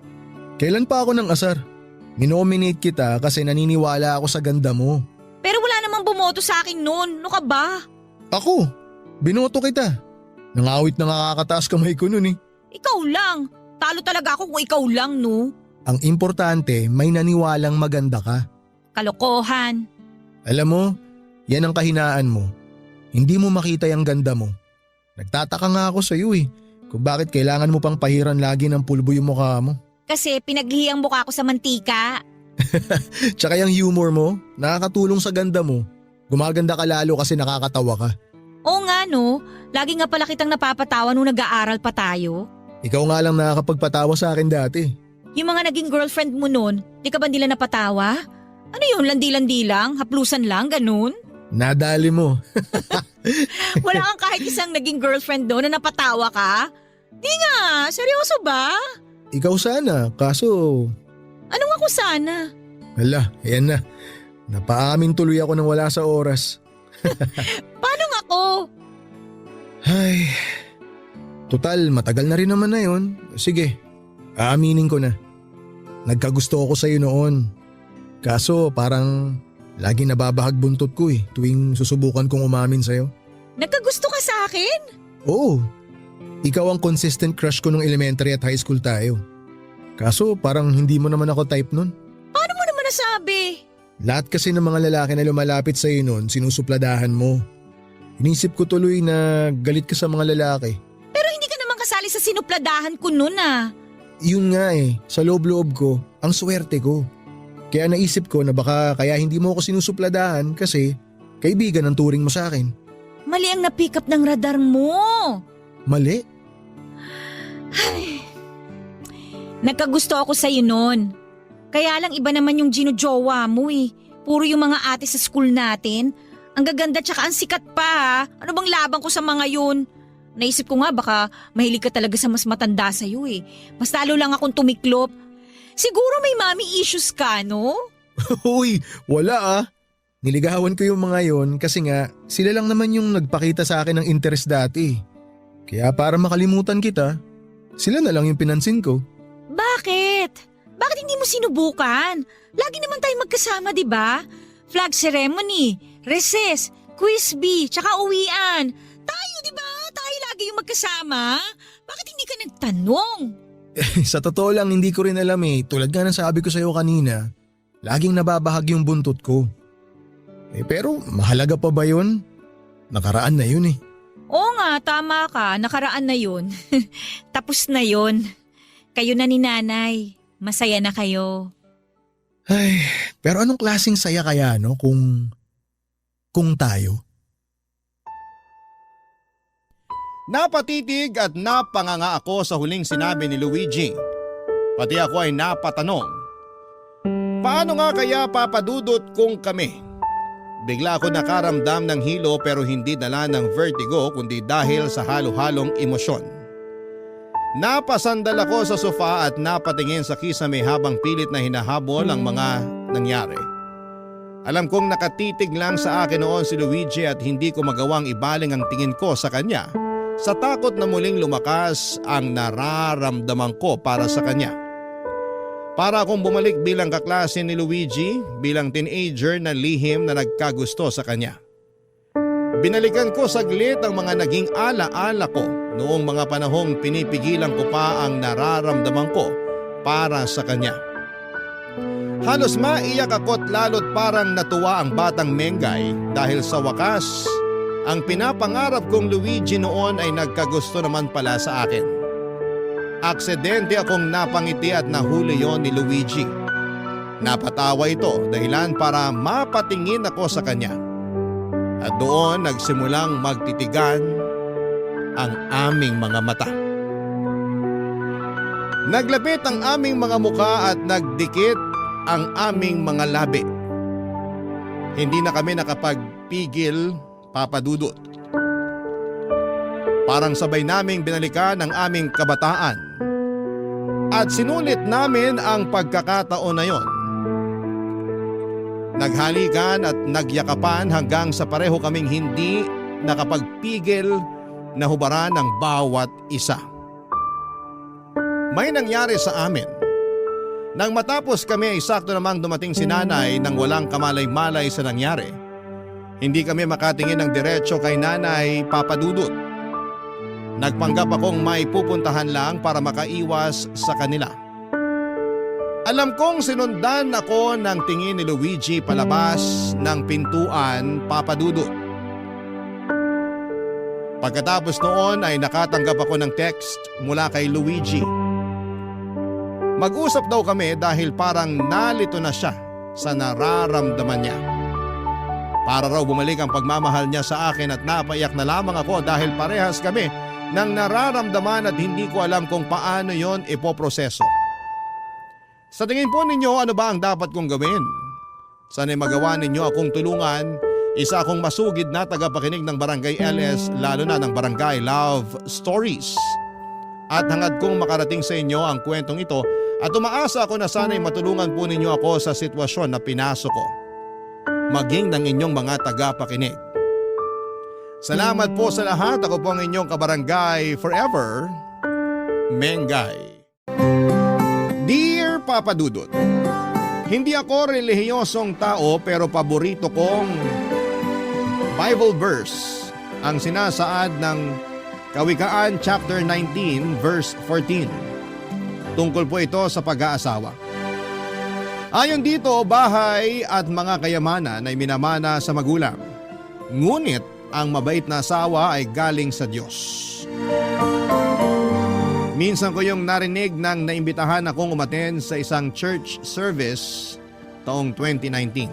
Kailan pa ako ng asar? Minominate kita kasi naniniwala ako sa ganda mo. Pero wala namang bumoto sa akin noon. Ano ka ba? Ako? Binoto kita. Nangawit na nakakataas kamay ko nun eh. Ikaw lang. Talo talaga ako kung ikaw lang, no? Ang importante, may naniwalang maganda ka. Kalokohan. Alam mo, yan ang kahinaan mo. Hindi mo makita yung ganda mo. Nagtataka nga ako sa iyo eh, kung bakit kailangan mo pang pahiran lagi ng pulbo yung mukha mo. Kasi pinaglihiyang mukha ko sa mantika. Tsaka yung humor mo, nakakatulong sa ganda mo. Gumaganda ka lalo kasi nakakatawa ka. Oo nga no, lagi nga pala kitang napapatawa nung nag-aaral pa tayo. Ikaw nga lang nakakapagpatawa sa akin dati. Yung mga naging girlfriend mo nun, di ka ba nila napatawa? Ano yun, landi-landi lang? Haplusan lang, ganun? Nadali mo. Wala kang kahit isang naging girlfriend doon na napatawa ka? Di nga, seryoso ba? Ikaw sana, kaso… Anong ako sana? Hala, ayan na. Napaamin tuloy ako nang wala sa oras. Paano nga ako? Ay, total matagal na rin naman na yun. Sige, aaminin ko na. Nagkagusto ako sa'yo noon. Kaso parang lagi nababahag buntot ko eh tuwing susubukan kong umamin sa'yo. Nagkagusto ka sa akin? Oo, ikaw ang consistent crush ko nung elementary at high school tayo. Kaso parang hindi mo naman ako type nun. Paano mo naman nasabi? Lahat kasi ng mga lalaki na lumalapit sa'yo nun sinusupladahan mo. Inisip ko tuloy na galit ka sa mga lalaki. Pero hindi ka naman kasali sa sinupladahan ko nun ah. Yun nga eh, sa loob-loob ko, ang swerte ko. Kaya naisip ko na baka kaya hindi mo ako sinusupladahan kasi kaibigan ang turing mo sa akin. Mali ang na-pick up ng radar mo. Mali? Ay, nagkagusto ako sa'yo nun. Kaya lang iba naman yung ginojowa mo eh. Puro yung mga ate sa school natin. Ang gaganda tsaka ang sikat pa ha. Ano bang labang ko sa mga yun? Naisip ko nga baka mahilig ka talaga sa mas matanda sa'yo eh. Mas lalo lang akong tumiklop. Siguro may mommy issues ka, no? Uy, wala ah. Niligawan ko yung mga yon kasi nga sila lang naman yung nagpakita sa akin ng interest dati. Kaya para makalimutan kita, sila na lang yung pinansin ko. Bakit? Bakit hindi mo sinubukan? Lagi naman tayo magkasama, di ba? Flag ceremony, recess, quiz bee, tsaka uwian. Tayo, di ba? Tayo lagi yung magkasama. Bakit hindi ka nagtanong? Sa totoo lang hindi ko rin alam eh. Tulad nga ng sabi ko sa'yo kanina, laging nababahag yung buntot ko. Pero mahalaga pa ba yun? Nakaraan na yun eh. Oo nga, tama ka. Nakaraan na yun. Tapos na yun. Kayo na ni nanay. Masaya na kayo. Ay, pero anong klaseng saya kaya no kung tayo? Napatitig at napanganga ako sa huling sinabi ni Luigi. Pati ako ay napatanong. Paano nga kaya papadudot kung kami? Bigla ako nakaramdam ng hilo pero hindi dala ng vertigo kundi dahil sa halo-halong emosyon. Napasandal ako sa sofa at napatingin sa kisame habang pilit na hinahabol ang mga nangyari. Alam kong nakatitig lang sa akin noon si Luigi at hindi ko magawang ibaling ang tingin ko sa kanya sa takot na muling lumakas ang nararamdaman ko para sa kanya. Para akong bumalik bilang kaklase ni Luigi, bilang teenager na lihim na nagkagusto sa kanya. Binalikan ko saglit ang mga naging ala-ala ko noong mga panahong pinipigilan ko pa ang nararamdaman ko para sa kanya. Halos maiyak ako't lalo't parang natuwa ang batang Mengay dahil sa wakas, ang pinapangarap kong Luigi noon ay nagkagusto naman pala sa akin. Aksidente akong napangiti at nahuli yon ni Luigi. Napatawa ito dahilan para mapatingin ako sa kanya. At doon nagsimulang magtitigan ang aming mga mata. Naglapit ang aming mga muka at nagdikit ang aming mga labi. Hindi na kami nakapagpigil, Papa Dudut. Parang sabay naming binalikan ang aming kabataan. At sinulit namin ang pagkakataon na yon. Naghalikan at nagyakapan hanggang sa pareho kaming hindi nakapagpigil na hubaran ng bawat isa. May nangyari sa amin. Nang matapos kami ay sakto namang dumating si nanay nang walang kamalay-malay sa nangyari. Hindi kami makatingin ng diretso kay nanay, Papa Dudut. Nagpanggap akong maipupuntahan lang para makaiwas sa kanila. Alam kong sinundan ako ng tingin ni Luigi palabas ng pintuan, Papa Dudut. Pagkatapos noon ay nakatanggap ako ng text mula kay Luigi. Mag-usap daw kami dahil parang nalito na siya sa nararamdaman niya. Para raw bumalik ang pagmamahal niya sa akin at napaiyak na lamang ako dahil parehas kami ng nararamdaman at hindi ko alam kung paano yon ipoproseso. Sa tingin po ninyo, ano ba ang dapat kong gawin? Sana'y magawa ninyo akong tulungan, isa akong masugid na tagapakinig ng Barangay LS, lalo na ng Barangay Love Stories. At hangad kong makarating sa inyo ang kwentong ito at umaasa ako na sana'y matulungan po ninyo ako sa sitwasyon na pinasok ko. Maging ng inyong mga tagapakinig. Salamat po sa lahat. Ako po ang inyong kabarangay forever, Mengay. Dear Papa Dudut, hindi ako relihiyosong tao pero paborito kong Bible verse ang sinasaad ng Kawikaan chapter 19 verse 14. Tungkol po ito sa pag-aasawa. Ayon dito, bahay at mga kayamanan ay minamana sa magulang. Ngunit ang mabait na asawa ay galing sa Diyos. Minsan ko yung narinig nang naimbitahan akong umaten sa isang church service taong 2019.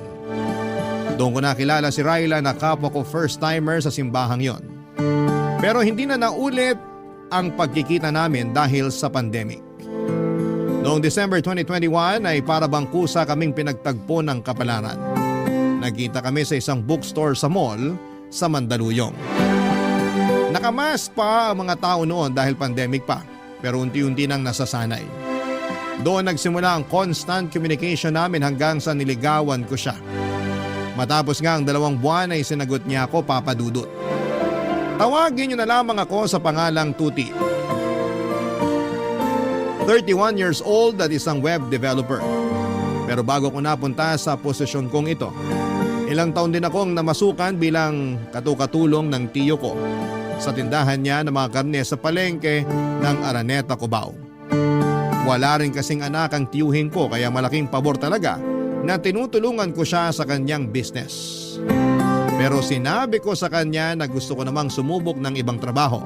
Doon ko nakilala si Ryla na kapwa ko first timer sa simbahang yon. Pero hindi na naulit ang pagkikita namin dahil sa pandemic. Noong December 2021 ay para bang kusa kaming pinagtagpo ng kapalaran. Nagkita kami sa isang bookstore sa mall sa Mandaluyong. Nakamask pa ang mga tao noon dahil pandemic pa, pero unti-unti nang nasasanay. Doon nagsimula ang constant communication namin hanggang sa niligawan ko siya. Matapos nga ang 2 buwan ay sinagot niya ako, Papa Dudut. Tawagin niyo na lamang ako sa pangalang Tuti. 31 years old at isang web developer. Pero bago ko napunta sa posisyon kong ito, ilang taon din akong namasukan bilang katukatulong ng tiyo ko sa tindahan niya ng mga karne sa palengke ng Araneta, Cubao. Wala rin kasing anak ang tiyuhin ko kaya malaking pabor talaga na tinutulungan ko siya sa kanyang business. Pero sinabi ko sa kanya na gusto ko namang sumubok ng ibang trabaho.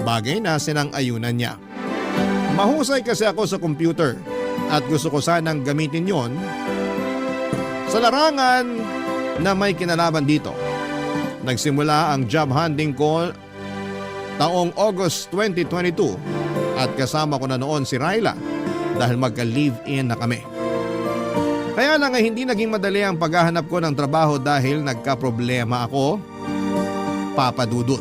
Bagay na sinang-ayunan niya. Mahusay kasi ako sa computer at gusto ko sanang gamitin yon sa larangan na may kinalaman dito. Nagsimula ang job hunting ko taong August 2022 at kasama ko na noon si Ryla dahil magka-live-in na kami. Kaya lang ay hindi naging madali ang paghahanap ko ng trabaho dahil nagka-problema ako, Papa Dudut.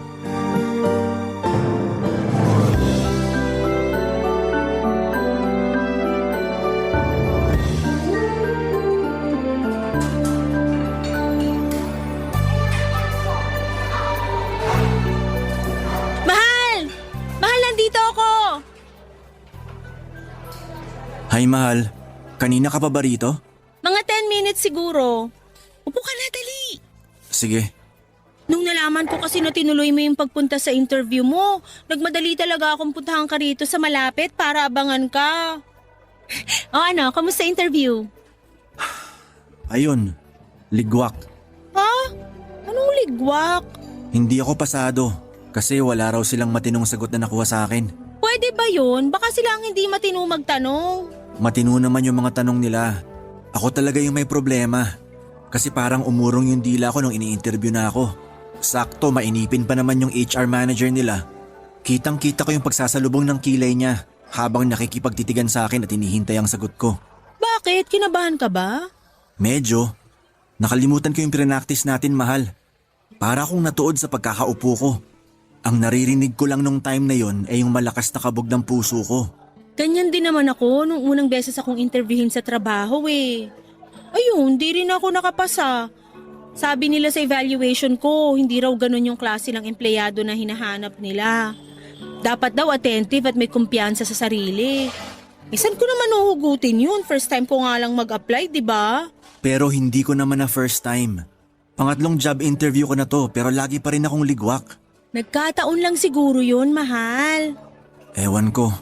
Mahal! Mahal, nandito ako! Hi mahal, kanina ka pa ba rito? Mga 10 minutes siguro. Upo ka na, dali. Sige, Nung nalaman ko kasi na tinuloy mo yung pagpunta sa interview mo, nagmadali talaga akong puntahan ka rito sa malapit para abangan ka. O ano, kamusta interview? ayun, ligwak. Ha? Anong ligwak? Hindi ako pasado kasi wala raw silang matinong sagot na nakuha sa akin. Pwede ba yun? Baka sila ang hindi matino magtanong. Matino naman yung mga tanong nila. Ako talaga yung may problema. Kasi parang umurong yung dila ko nung ini-interview na ako. Sakto, mainipin pa naman yung HR manager nila. Kitang-kita ko yung pagsasalubong ng kilay niya habang nakikipagtitigan sa akin at hinihintay ang sagot ko. Bakit? Kinabahan ka ba? Medyo. Nakalimutan ko yung pinractice natin, mahal. Para akong natuod sa pagkakaupo ko. Ang naririnig ko lang nung time na yon ay yung malakas na kabog ng puso ko. Ganyan din naman ako nung unang beses akong interviewin sa trabaho eh. Ayun, di rin ako nakapasa. Sabi nila sa evaluation ko, hindi raw ganun yung klase ng empleyado na hinahanap nila. Dapat daw attentive at may kumpiyansa sa sarili. Isan ko naman uhugutin yun? First time ko nga lang mag-apply, di ba? Pero hindi ko naman na first time. Pangatlong job interview ko na to pero lagi pa rin akong ligwak. Nagkataon lang siguro yun, mahal. Ewan ko.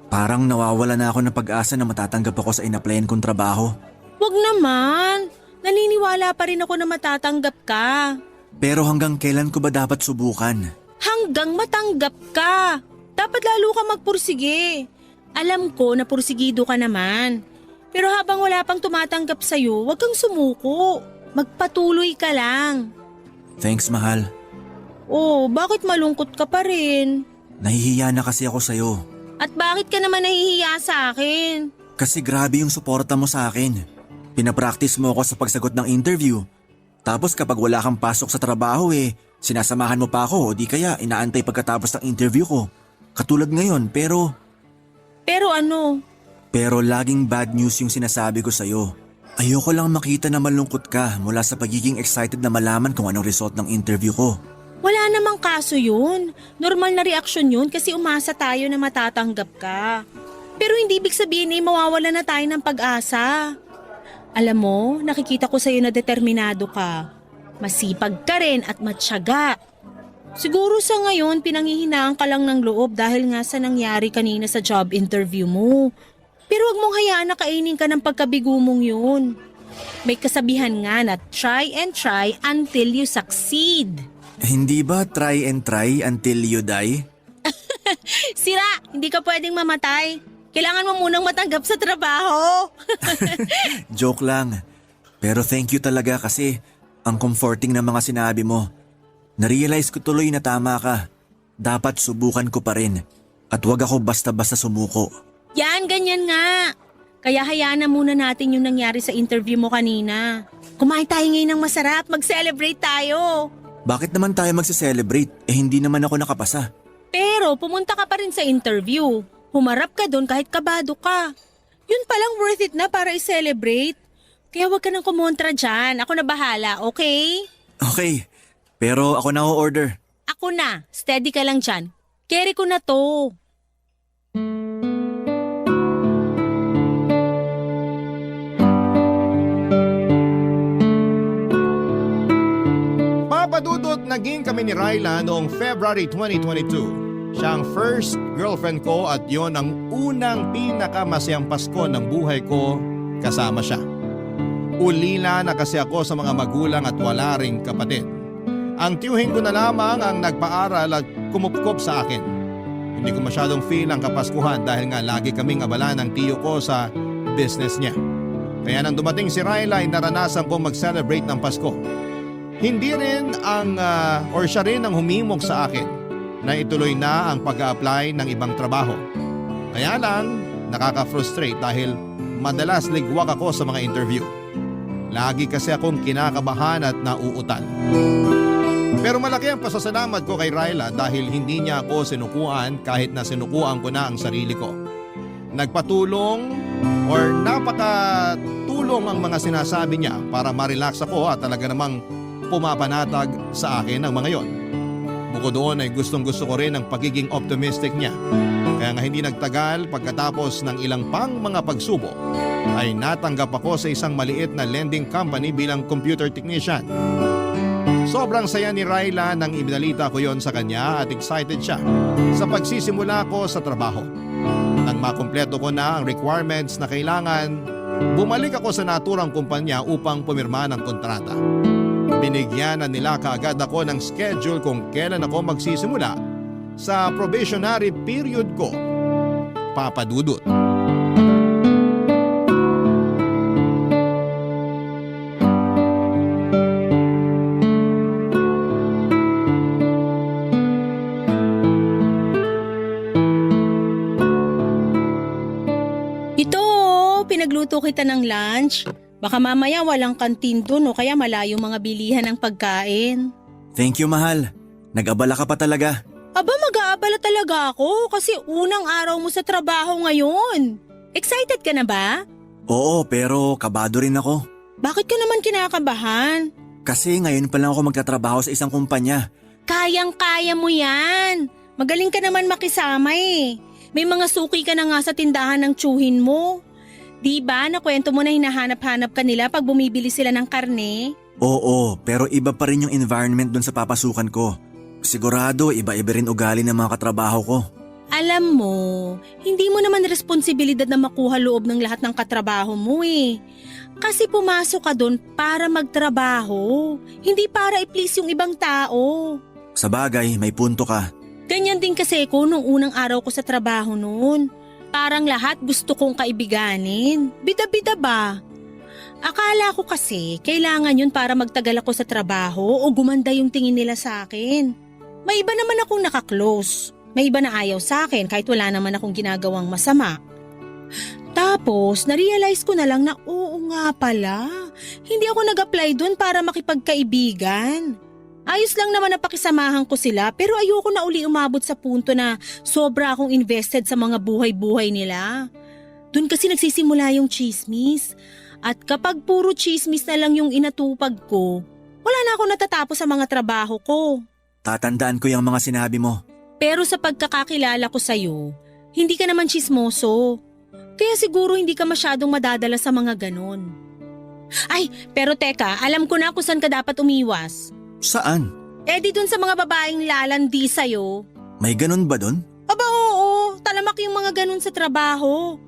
Parang nawawala na ako ng pag-asa na matatanggap ako sa in-applyan kong trabaho. Wag naman. Naniniwala pa rin ako na matatanggap ka. Pero hanggang kailan ko ba dapat subukan? Hanggang matanggap ka. Dapat lalo ka magpursige. Alam ko na pursigido ka naman. Pero habang wala pang tumatanggap sa'yo, wag kang sumuko. Magpatuloy ka lang. Thanks, mahal. Oh, bakit malungkot ka pa rin? Nahihiya na kasi ako sa'yo. At bakit ka naman nahihiya sa akin? Kasi grabe yung suporta mo sa akin. Pinapractice mo ako sa pagsagot ng interview. Tapos kapag wala kang pasok sa trabaho sinasamahan mo pa ako o di kaya inaantay pagkatapos ng interview ko. Katulad ngayon pero Ano? Pero laging bad news yung sinasabi ko sa'yo. Ayoko lang makita na malungkot ka mula sa pagiging excited na malaman kung anong result ng interview ko. Wala namang kaso yun. Normal na reaksyon yun kasi umasa tayo na matatanggap ka. Pero hindi ibig sabihin mawawala na tayo ng pag-asa. Alam mo, nakikita ko sa'yo na determinado ka. Masipag ka rin at matyaga. Siguro sa ngayon pinanghihinaan ka lang ng loob dahil nga sa nangyari kanina sa job interview mo. Pero wag mong hayaan na kainin ka ng pagkabigo mong yun. May kasabihan nga na try and try until you succeed. Hindi ba try and try until you die? Sira, hindi ka pwedeng mamatay. Kailangan mo munang matanggap sa trabaho. Joke lang. Pero thank you talaga kasi ang comforting ng mga sinabi mo. Narealize ko tuloy na tama ka. Dapat subukan ko pa rin. At wag ako basta-basta sumuko. Yan, ganyan nga. Kaya hayaan na muna natin yung nangyari sa interview mo kanina. Kumain tayo ngayon ng masarap, mag-celebrate tayo. Bakit naman tayo magse-celebrate? Hindi naman ako nakapasa. Pero pumunta ka pa rin sa interview. Humarap ka doon kahit kabado ka. Yun palang worth it na para i-celebrate. Kaya wag ka nang kumontra dyan. Ako na bahala, okay? Okay, pero ako na order. Ako na. Steady ka lang dyan. Carry ko na to. Papadudot naging kami ni Ryla noong February 2022. Siya ang first girlfriend ko at yon ang unang pinakamasayang Pasko ng buhay ko kasama siya. Ulila na kasi ako sa mga magulang at wala ring kapatid. Ang tiyuhin ko na lamang ang nagpaaral at kumupkop sa akin. Hindi ko masyadong feel ang Kapaskuhan dahil nga lagi kaming abala ng tiyo ko sa business niya. Kaya nang dumating si Ryla ay naranasan ko mag-celebrate ng Pasko. Hindi rin siya rin ang humimog sa akin na ituloy na ang pag-a-apply ng ibang trabaho. Kaya lang, nakaka-frustrate dahil madalas ligwak ako sa mga interview. Lagi kasi akong kinakabahan at nauutal. Pero malaki ang pasasalamat ko kay Ryla dahil hindi niya ako sinukuan kahit na sinukuan ko na ang sarili ko. Nagpatulong or napakatulong ang mga sinasabi niya para ma-relax ako at talaga namang pumapanatag sa akin ang mga yon. Bukod doon ay gustong-gusto ko rin ang pagiging optimistic niya. Kaya nga hindi nagtagal pagkatapos ng ilang pang mga pagsubok ay natanggap ako sa isang maliit na lending company bilang computer technician. Sobrang saya ni Ryla nang ibinalita ko yon sa kanya at excited siya sa pagsisimula ko sa trabaho. Nang makumpleto ko na ang requirements na kailangan, bumalik ako sa naturang kumpanya upang pumirma ng kontrata. Binigyan na nila kaagad ako ng schedule kung kailan ako magsisimula sa probationary period ko. Papadudot. Ito, pinagluto kita ng lunch. Baka mamaya walang kantin dun o kaya malayo mga bilihan ng pagkain. Thank you, mahal. Nag-abala ka pa talaga. Aba, mag-aabala talaga ako kasi unang araw mo sa trabaho ngayon. Excited ka na ba? Oo, pero kabado rin ako. Bakit ka naman kinakabahan? Kasi ngayon pa lang ako magtatrabaho sa isang kumpanya. Kayang-kaya mo yan. Magaling ka naman makisama eh. May mga suki ka na nga sa tindahan ng tsuhin mo. Di ba nakwento mo na hinahanap-hanap ka nila pag bumibili sila ng karne? Oo, pero iba pa rin yung environment dun sa papasukan ko. Sigurado iba-iba rin ugali ng mga katrabaho ko. Alam mo, hindi mo naman responsibilidad na makuha loob ng lahat ng katrabaho mo eh. Kasi pumasok ka doon para magtrabaho, hindi para i-please yung ibang tao. Sa bagay, may punto ka. Ganyan din kasi ko nung unang araw ko sa trabaho noon. Parang lahat gusto kong kaibiganin. Bida-bida ba? Akala ko kasi kailangan yun para magtagal ako sa trabaho o gumanda yung tingin nila sa akin. May iba naman akong nakaklose. May iba na ayaw sa akin kahit wala naman akong ginagawang masama. Tapos, narealize ko na lang na oo nga pala. Hindi ako nag-apply doon para makipagkaibigan. Ayos lang naman na pakisamahan ko sila pero ayoko na uli umabot sa punto na sobra akong invested sa mga buhay-buhay nila. Doon kasi nagsisimula yung chismis. At kapag puro chismis na lang yung inatupag ko, wala na ako natatapos sa mga trabaho ko. Tatandaan ko yung mga sinabi mo. Pero sa pagkakakilala ko sa'yo, hindi ka naman chismoso. Kaya siguro hindi ka masyadong madadala sa mga ganon. Ay, pero teka, alam ko na kung saan ka dapat umiwas. Saan? Di dun sa mga babaeng lalandi sa'yo. May ganun ba dun? Aba oo, talamak yung mga ganun sa trabaho.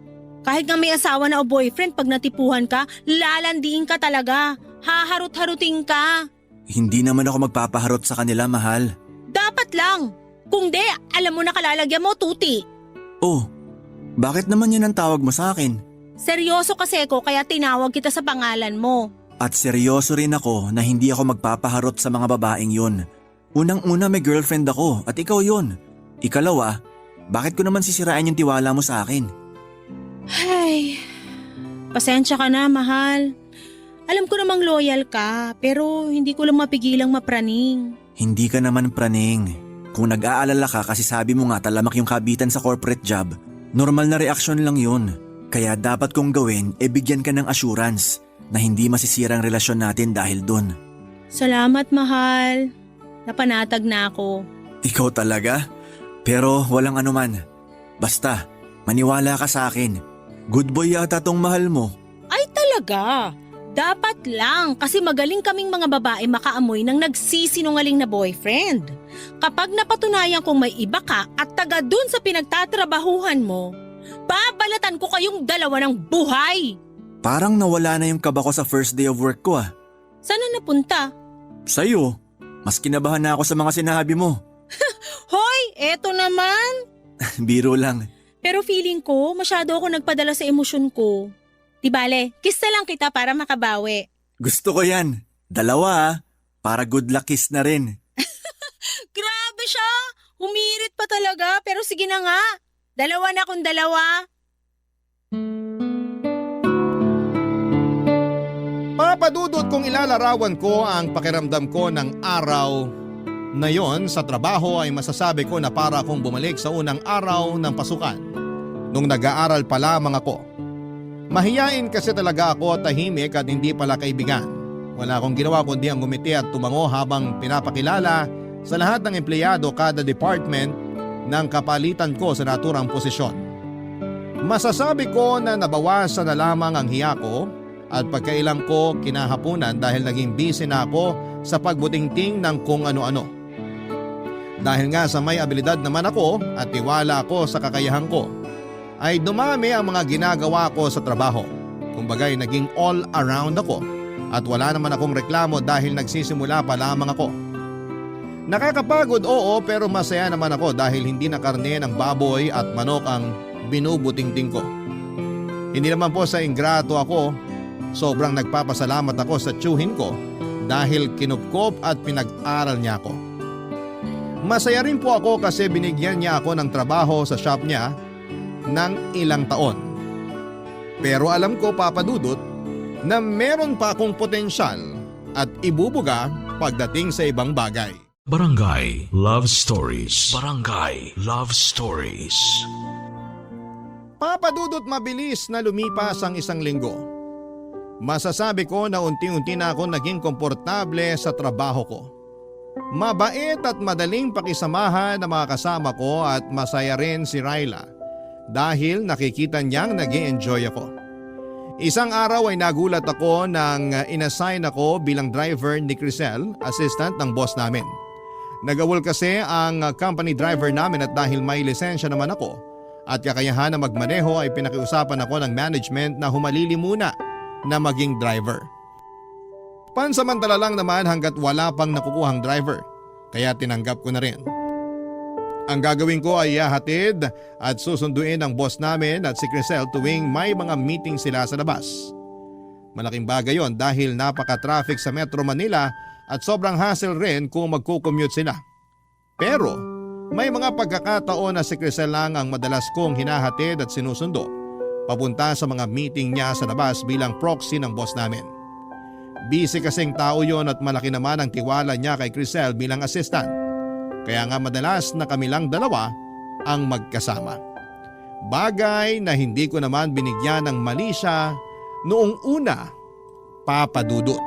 Kahit nga may asawa na o boyfriend, pag natipuhan ka, lalandiin ka talaga. Haharot-harutin ka. Hindi naman ako magpapaharot sa kanila, mahal. Dapat lang. Kung di, alam mo na kalalagyan mo, tuti. Oh, bakit naman yun ang tawag mo sa akin? Seryoso kasi ko kaya tinawag kita sa pangalan mo. At seryoso rin ako na hindi ako magpapaharot sa mga babaeng yun. Unang-una may girlfriend ako at ikaw yun. Ikalawa, bakit ko naman sisirain yung tiwala mo sa akin? Ay, pasensya ka na, mahal. Alam ko namang loyal ka, pero hindi ko lang mapigilang mapraning. Hindi ka naman praning. Kung nag-aalala ka kasi sabi mo nga talamak yung kabitan sa corporate job, normal na reaksyon lang yun. Kaya dapat kong gawin bigyan ka ng assurance na hindi masisira ang relasyon natin dahil dun. Salamat, mahal. Napanatag na ako. Ikaw talaga? Pero walang anuman. Basta, maniwala ka sa akin. Good boy yata tong mahal mo. Ay talaga. Dapat lang kasi magaling kaming mga babae makaamoy ng nagsisinungaling na boyfriend. Kapag napatunayan kong may iba ka at taga dun sa pinagtatrabahuhan mo, babalatan ko kayong dalawa ng buhay. Parang nawala na yung kaba ko sa first day of work ko ah. Sana napunta? Sa'yo, mas kinabahan na ako sa mga sinabi mo. Hoy, eto naman. Biro lang. Pero feeling ko masyado ako nagpadala sa emosyon ko. Di bale, kiss na lang kita para makabawi. Gusto ko yan. Dalawa ah. Para good luck kiss na rin. Grabe siya! Humirit pa talaga, pero sige na nga. Dalawa na kung dalawa. Papadudot kung ilalarawan ko ang pakiramdam ko ng araw na yon sa trabaho ay masasabi ko na para akong bumalik sa unang araw ng pasukan nung nag-aaral pa lamang ako. Mahiyain kasi talaga ako, tahimik at hindi pala kaibigan. Wala akong ginawa kundi ang ngumiti at tumango habang pinapakilala sa lahat ng empleyado kada department ng kapalitan ko sa naturang posisyon. Masasabi ko na nabawasan na lamang ang hiya ko at pagkailang ko kinahapunan dahil naging busy na ako sa pagbutingting ng kung ano-ano. Dahil nga sa may abilidad naman ako at tiwala ako sa kakayahan ko, ay dumami ang mga ginagawa ko sa trabaho. Kumbaga'y naging all around ako at wala naman akong reklamo dahil nagsisimula pa lamang ako. Nakakapagod oo, pero masaya naman ako dahil hindi na karne ng baboy at manok ang binubutingting ko. Hindi naman po sa ingrato ako, sobrang nagpapasalamat ako sa tiyuhin ko dahil kinupkop at pinag-aral niya ako. Masaya rin po ako kasi binigyan niya ako ng trabaho sa shop niya ng ilang taon. Pero alam ko, Papa Dudut, na meron pa akong potensyal at ibubuga pagdating sa ibang bagay. Barangay Love Stories. Barangay Love Stories. Papa Dudut, mabilis na lumipas ang isang linggo. Masasabi ko na unti-unti na ako naging komportable sa trabaho ko. Mabait at madaling pakisamahan ng mga kasama ko at masaya rin si Ryla dahil nakikita niyang nag-i-enjoy ako. Isang araw ay nagulat ako nang inassign ako bilang driver ni Crisel, assistant ng boss namin. Nagawol kasi ang company driver namin at dahil may lisensya naman ako at kakayahan na magmaneho ay pinakiusapan ako ng management na humalili muna na maging driver. Pansamantala lang naman hanggat wala pang nakukuhang driver, kaya tinanggap ko na rin. Ang gagawin ko ay ihahatid at susunduin ang boss namin at si Crisel tuwing may mga meeting sila sa labas. Malaking bagay yon dahil napaka-traffic sa Metro Manila at sobrang hassle rin kung magkukommute sila. Pero may mga pagkakataon na si Crisel lang ang madalas kong hinahatid at sinusundo papunta sa mga meeting niya sa labas bilang proxy ng boss namin. Busy kasing tao yon at malaki naman ang tiwala niya kay Crisel bilang assistant. Kaya nga madalas na kami lang dalawa ang magkasama. Bagay na hindi ko naman binigyan ng mali siya noong una, Papa Dudut.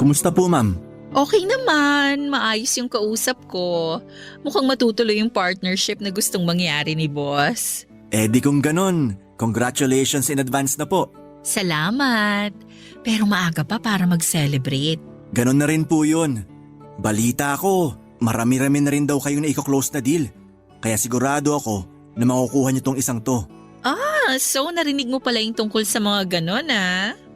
Kumusta po, ma'am? Okay naman, maayos yung kausap ko. Mukhang matutuloy yung partnership na gustong mangyari ni boss. Di kung ganon, congratulations in advance na po. Salamat. Pero maaga pa para mag-celebrate. Ganon na rin po yun. Balita ko, marami-rami na rin daw kayo na i-close na deal. Kaya sigurado ako na makukuha niyo tong isang to. So narinig mo pala yung tungkol sa mga ganon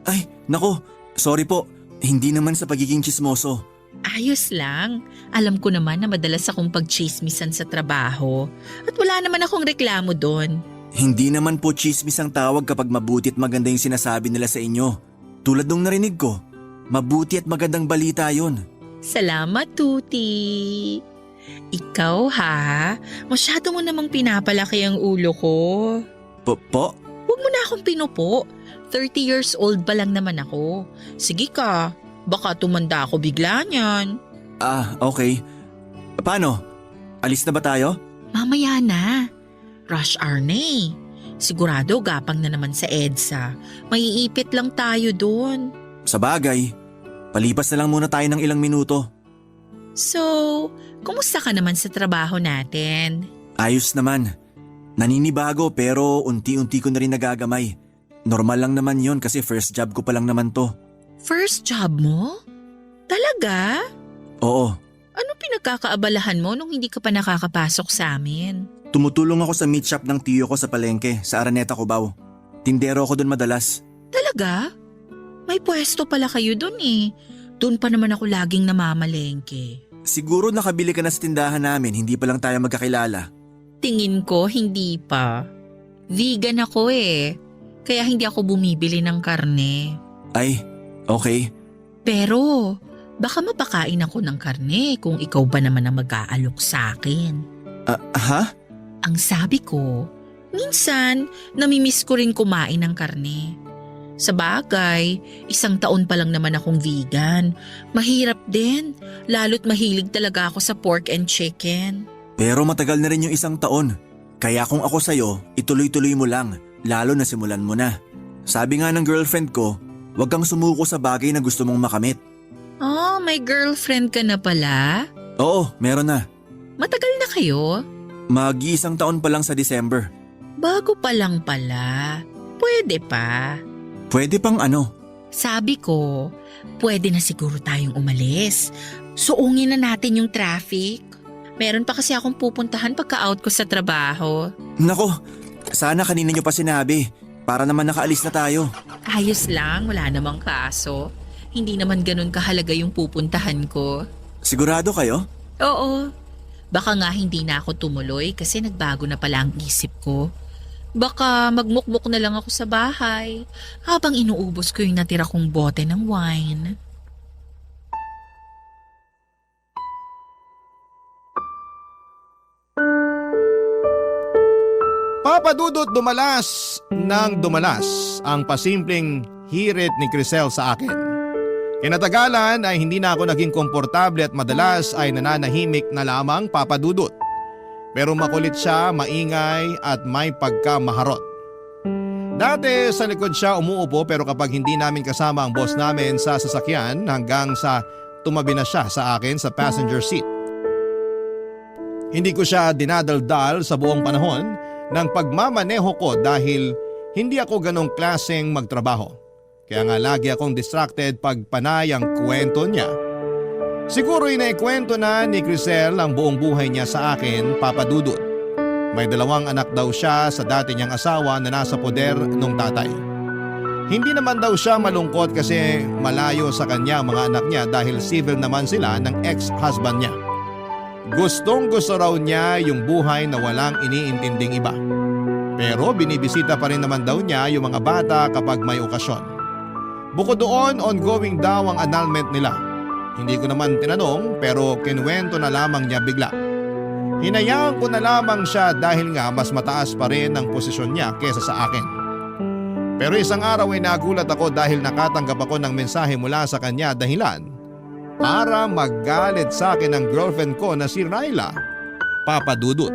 Ay, nako, sorry po. Hindi naman sa pagiging tsismoso. Ayos lang. Alam ko naman na madalas akong pagchismisan sa trabaho. At wala naman akong reklamo doon. Hindi naman po chismis ang tawag kapag mabuti at maganda yung sinasabi nila sa inyo. Tulad nung narinig ko. Mabuti at magandang balita yun. Salamat, Tuti. Ikaw ha, masyado mo namang pinapalaki ang ulo ko. Po? Huwag mo na akong pinupo. 30 years old pa lang naman ako. Sige ka, baka tumanda ako bigla niyan. Okay. Paano? Alis na ba tayo? Mamaya na. Rush hour na eh. Sigurado gapang na naman sa EDSA. Maiipit lang tayo doon. Sa bagay, palipas na lang muna tayo ng ilang minuto. So, kumusta ka naman sa trabaho natin? Ayos naman. Naninibago pero unti-unti ko na rin nagagamay. Normal lang naman yon kasi first job ko pa lang naman to. First job mo? Talaga? Oo, Ano pinagkakaabalahan mo nung hindi ka pa nakakapasok sa amin? tumutulong ako sa meat shop ng tiyo ko sa palengke sa Araneta, Cubao. Tindero ako doon madalas. Talaga? May pwesto pala kayo dun eh. Doon pa naman ako laging namamalengke. Siguro nakabili ka na sa tindahan namin, hindi pa lang tayo magkakilala. Tingin ko hindi pa. Vegan ako eh. Kaya hindi ako bumibili ng karne. Ay, okay. Pero baka mapakain ako ng karne kung ikaw ba naman ang mag-aalok sa akin. Ha? Ang sabi ko, minsan namimiss ko rin kumain ng karne. Sa bagay, 1 taon pa lang naman akong vegan. Mahirap din, lalo't mahilig talaga ako sa pork and chicken. Pero matagal na rin yung 1 taon. Kaya kung ako sa'yo, ituloy-tuloy mo lang, lalo na simulan mo na. Sabi nga ng girlfriend ko, huwag kang sumuko sa bagay na gusto mong makamit. Oh, may girlfriend ka na pala? Oo, meron na. Matagal na kayo? Mag-1 taon pa lang sa December. Bago pa lang pala. Pwede pa. Pwede pang ano? Sabi ko, pwede na siguro tayong umalis. Suungin na natin yung traffic. Meron pa kasi akong pupuntahan pagka-out ko sa trabaho. Nako, sana kanina nyo pa sinabi. Para naman nakaalis na tayo. Ayos lang, wala namang kaso. Hindi naman ganun kahalaga yung pupuntahan ko. Sigurado kayo? Oo. Baka nga hindi na ako tumuloy kasi nagbago na pala ang isip ko. Baka magmukmuk na lang ako sa bahay habang inuubos ko yung natira kong bote ng wine. Papadudot dumalas ng dumalas ang pasimpleng hirit ni Crisel sa akin. Kinatagalan ay hindi na ako naging komportable at madalas ay nananahimik na lamang papadudot. Pero makulit siya, maingay at may pagkamaharot. Dati sa likod siya umuupo pero kapag hindi namin kasama ang boss namin sa sasakyan hanggang sa tumabi na siya sa akin sa passenger seat. Hindi ko siya dinadaldal sa buong panahon ng pagmamaneho ko dahil hindi ako ganong klaseng magtrabaho. Kaya nga lagi akong distracted pag panay ang kwento niya. Siguro inaikwento na ni Crisel ang buong buhay niya sa akin, papadudot. May 2 anak daw siya sa dati niyang asawa na nasa poder nung tatay. Hindi naman daw siya malungkot kasi malayo sa kanya ang mga anak niya dahil civil naman sila ng ex-husband niya. Gustong gusto raw niya yung buhay na walang iniintinding iba. Pero binibisita pa rin naman daw niya yung mga bata kapag may okasyon. Bukod doon, ongoing daw ang annulment nila. Hindi ko naman tinanong pero kinuwento na lamang niya bigla. Hinayaan ko na lamang siya dahil nga mas mataas pa rin ang posisyon niya kesa sa akin. Pero isang araw ay nagulat ako dahil nakatanggap ako ng mensahe mula sa kanya dahilan para maggalit sa akin ang girlfriend ko na si Ryla, papadudot.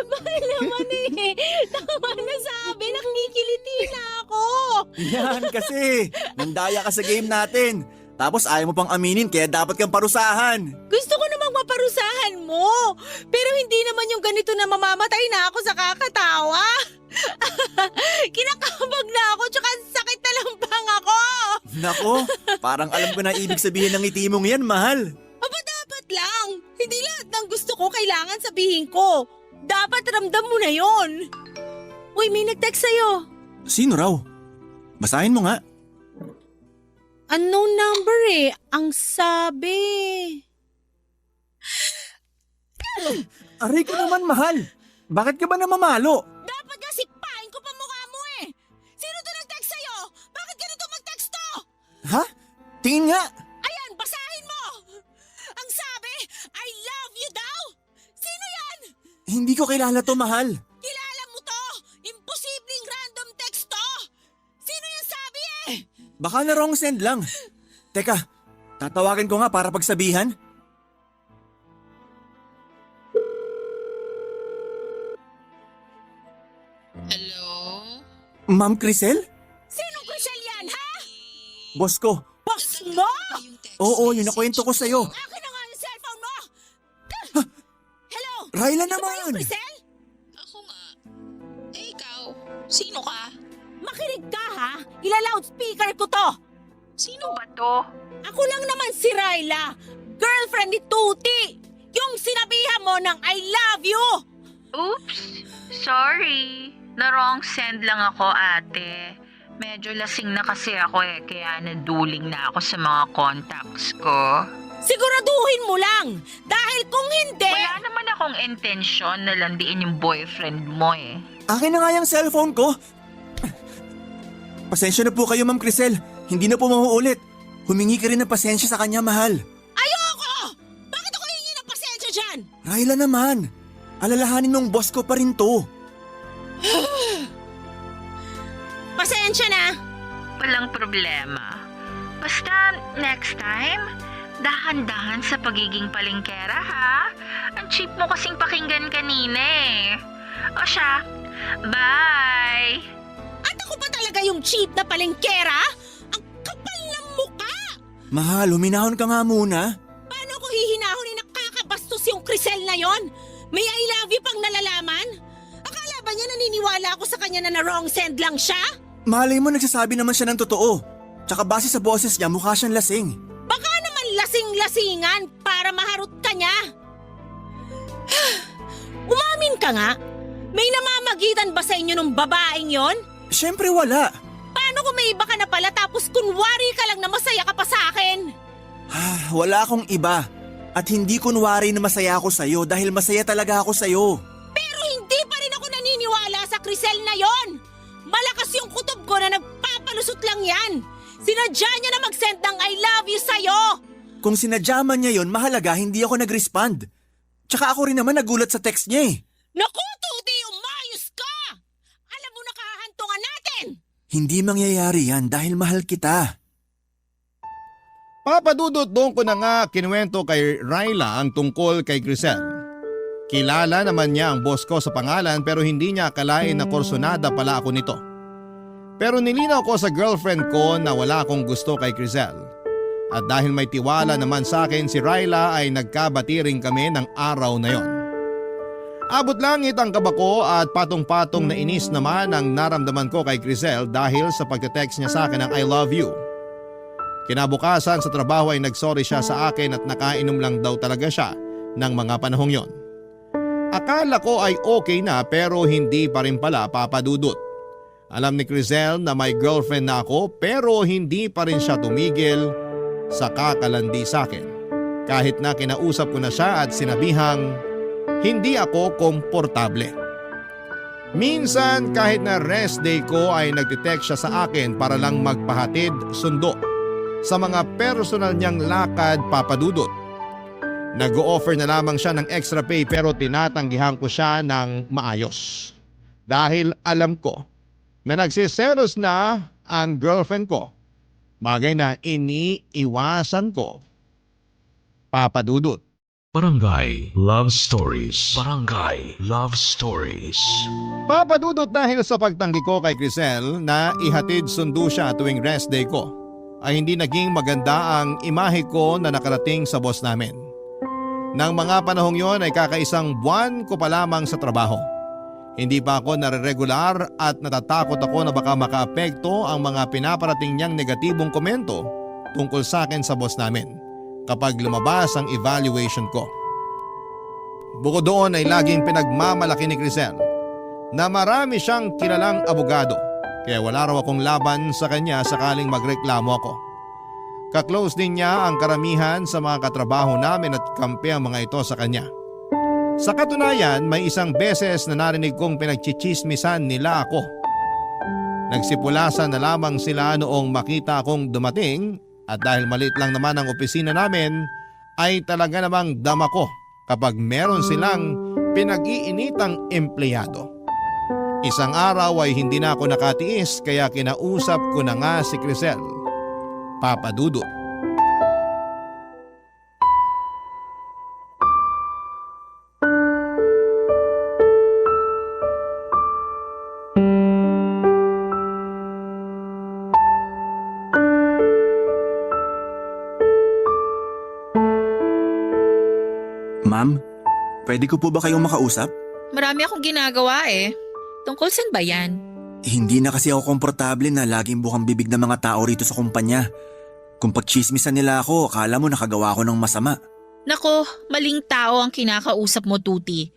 Bakit naman eh? Tama na sabi, nakikiliti na ako. Yan kasi, nandaya ka sa game natin. Tapos ayaw mo pang aminin kaya dapat kang parusahan. Gusto ko namang maparusahan mo. Pero hindi naman yung ganito na mamamatay na ako sa kakatawa. Kinakabag na ako tsaka sakit na lang pang ako. Nako, parang alam ko na ibig sabihin ng ngiti mong yan, mahal. Aba dapat lang. Hindi lahat ng gusto ko kailangan sabihin ko. Dapat ramdam mo na yon. Uy, may nag-text sa'yo. Sino raw? Basahin mo nga. Unknown number eh. Ang sabi. Aray ko naman, mahal. Bakit ka ba namamalo? Dapat nga sikpain ko pa mukha mo eh! Sino to nag-text sa'yo? Bakit ganito mag-text to? Ha? Tingin nga. Ayan, basahin mo! Ang sabi, I love you daw! Sino yan? Hindi ko kilala to, mahal. Kilala mo to! Imposibleng random text to! Sino yung sabi eh? Baka na wrong send lang. Teka, tatawagan ko nga para pagsabihan. Hello? Ma'am Crisel? Sinong Crisel yan, ha? Boss ko. Boss mo! Oo, yun nakwento ko sa'yo. Akin na nga yung cellphone mo! Hello? Raila Ito ba naman! yung Crisel? Ako nga. Eh ikaw, sino ka? Makinig ka ha! Ila-loudspeaker ko to! Sino ba to? Ako lang naman si Raila, girlfriend ni Tuti! Yung sinabihan mo ng I love you! Oops! Sorry. Na-wrong send lang ako, ate. Medyo lasing na kasi ako kaya naduling na ako sa mga contacts ko. Siguraduhin mo lang! Dahil kung hindi... Wala naman akong intensyon na landiin yung boyfriend mo Akin na nga yung cellphone ko. Pasensya na po kayo, Ma'am Crisel. Hindi na po mauulit. Humingi ka rin ng pasensya sa kanya, mahal. Ayoko! Bakit ako hingi ng pasensya dyan? Raila naman. Alalahanin mong boss ko pa rin to. Pasensya na! Walang problema. Basta next time, dahan-dahan sa pagiging palengkera ha. Ang cheap mo kasing pakinggan kanina O siya, bye! At ako pa talaga yung cheap na palengkera? Ang kapal ng mukha! Mahal, huminahon ka nga muna. Paano ko hihinahon na nakakabastos yung Crisel na yon? May I love you pang nalalaman? Akala ba niya naniniwala ako sa kanya na wrong send lang siya? Malay mo nagsasabi naman siya ng totoo. Tsaka base sa boses niya, mukha siyang lasing. Baka naman lasing-lasingan para maharot ka niya. Umamin ka nga. May namamagitan ba sa inyo ng babaeng yon? Siyempre wala. Paano kung may iba ka na pala tapos kunwari ka lang na masaya ka pa sa akin? Wala akong iba. At hindi kunwari na masaya ako sa'yo dahil masaya talaga ako sa'yo. Pero hindi pa rin ako naniniwala sa Crisel na yon. Malakas yung kutob ko na nagpapalusot lang yan. Sinadya niya na mag-send ng I love you sa'yo. Kung sinadyaman niya yon, mahalaga hindi ako nag-respond. Tsaka ako rin naman nagulat sa text niya Naku, Tuti, umayos ka! Alam mo na kahahantungan natin! Hindi mangyayari yan dahil mahal kita. Papadudot doon ko na nga kinuwento kay Raila ang tungkol kay Crisel. Kilala naman niya ang boss ko sa pangalan pero hindi niya akalain na korsonada pala ako nito. Pero nilinaw ko sa girlfriend ko na wala akong gusto kay Crisel. At dahil may tiwala naman sa akin si Raila ay nagkabati rin kami ng araw na yon. Abot langit ang kaba ko at patong-patong na inis naman ang naramdaman ko kay Crisel dahil sa pagte-text niya sa akin ng I love you. Kinabukasan sa trabaho ay nagsorry siya sa akin at nakainom lang daw talaga siya ng mga panahong yon. Akala ko ay okay na pero hindi pa rin pala, papadudot. Alam ni Crisel na may girlfriend na ako pero hindi pa rin siya tumigil sa kakalandi sa akin. Kahit na kinausap ko na siya at sinabihang hindi ako komportable. Minsan kahit na rest day ko ay nagtitext siya sa akin para lang magpahatid sundo sa mga personal niyang lakad, papadudot. Nag-o-offer na lamang siya ng extra pay pero tinatanggihan ko siya ng maayos. Dahil alam ko na nagsiselos na ang girlfriend ko. Bagay na iniiwasan ko. Papadudot. Barangay Love Stories. Barangay Love Stories. Papadudot dahil sa pagtanggi ko kay Crisel na ihatid sundo siya tuwing rest day ko, ay hindi naging maganda ang imahe ko na nakarating sa boss namin. Nang mga panahong yon ay kakaisang buwan ko pa lamang sa trabaho. Hindi pa ako nare-regular at natatakot ako na baka makaapekto ang mga pinaparating niyang negatibong komento tungkol sa akin sa boss namin kapag lumabas ang evaluation ko. Bukod doon ay laging pinagmamalaki ni Crisel na marami siyang kilalang abogado Kaya wala raw akong laban sa kanya sakaling magreklamo ako. Kaklose din niya ang karamihan sa mga katrabaho namin at kampi ang mga ito sa kanya. Sa katunayan, may isang beses na narinig kong pinagchichismisan nila ako. Nagsipulasan na lamang sila noong makita akong dumating at dahil maliit lang naman ang opisina namin ay talaga namang dama ko kapag meron silang pinag-iinitang empleyado. Isang araw ay hindi na ako nakatiis kaya kinausap ko na nga si Crisel. Papa Dudut. Ma'am, pwede ko po ba kayong makausap? Marami akong ginagawa eh. Tungkol saan ba yan? Hindi na kasi ako komportable na laging bukang bibig ng mga tao rito sa kumpanya. Kung pagchismisan nila ako, akala mo nakagawa ako ng masama. Nako, maling tao ang kinakausap mo, Tuti.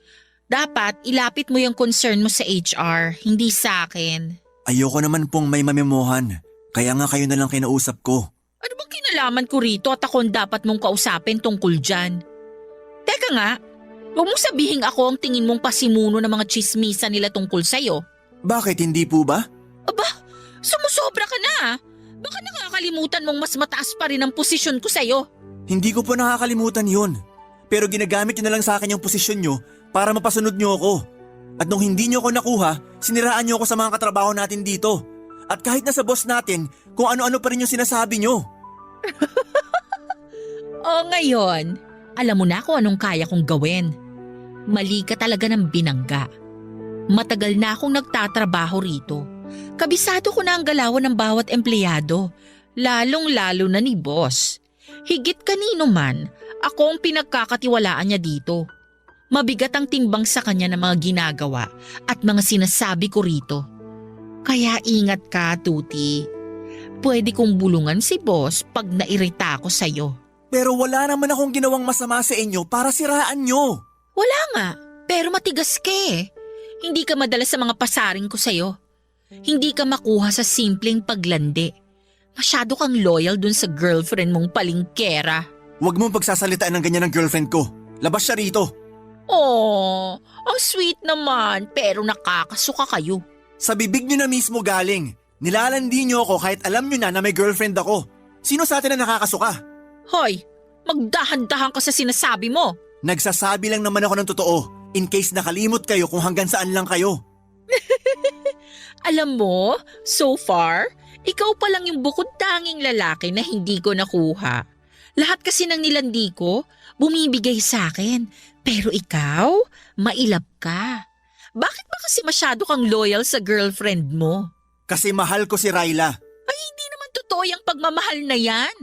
Dapat ilapit mo yung concern mo sa HR, hindi sa akin. Ayoko naman pong may mamemohan. Kaya nga kayo na lang kinausap ko. Ano bang kinalaman ko rito at ako ang dapat mong kausapin tungkol dyan? Teka nga, huwag mong sabihin ako ang tingin mong pasimuno ng mga chismisan nila tungkol sa'yo. Bakit hindi po ba? Aba, sumusobra ka na. Baka nakakalimutan mong mas mataas pa rin ang posisyon ko sa'yo. Hindi ko po nakakalimutan yun. Pero ginagamit nyo na lang sa akin yung posisyon nyo para mapasunod nyo ako. At nung hindi nyo ako nakuha, siniraan nyo ako sa mga katrabaho natin dito. At kahit nasa boss natin, kung ano-ano pa rin yung sinasabi nyo. O ngayon, alam mo na kung anong kaya kong gawin. Mali ka talaga ng binangga. Matagal na akong nagtatrabaho rito. Kabisado ko na ang galawan ng bawat empleyado, lalong-lalo na ni boss. Higit kanino man, ako ang pinagkakatiwalaan niya dito. Mabigat ang timbang sa kanya ng mga ginagawa at mga sinasabi ko rito. Kaya ingat ka, Tuti. Pwede kong bulungan si boss pag nairita ako sa'yo. Pero wala naman akong ginawang masama sa inyo para siraan nyo. Wala nga, pero matigas ka eh. Hindi ka madala sa mga pasaring ko sa'yo. Hindi ka makuha sa simpleng paglandi. Masyado kang loyal dun sa girlfriend mong palingkera. Huwag mong pagsasalitaan ng ganyan ng girlfriend ko. Labas siya rito. Oh, ang sweet naman, pero nakakasuka kayo. Sa bibig nyo na mismo galing. Nilalandi nyo ako kahit alam nyo na may girlfriend ako. Sino sa atin na nakakasuka? Hoy, magdahan-dahan ka sa sinasabi mo. Nagsasabi lang naman ako ng totoo. In case nakalimot kayo kung hanggang saan lang kayo. Alam mo, so far, ikaw pa lang yung bukod tanging lalaki na hindi ko nakuha. Lahat kasi ng nilandi ko, bumibigay sa akin. Pero ikaw, mailap ka. Bakit ba kasi masyado kang loyal sa girlfriend mo? Kasi mahal ko si Ryla. Ay, hindi naman totoo yung pagmamahal na yan.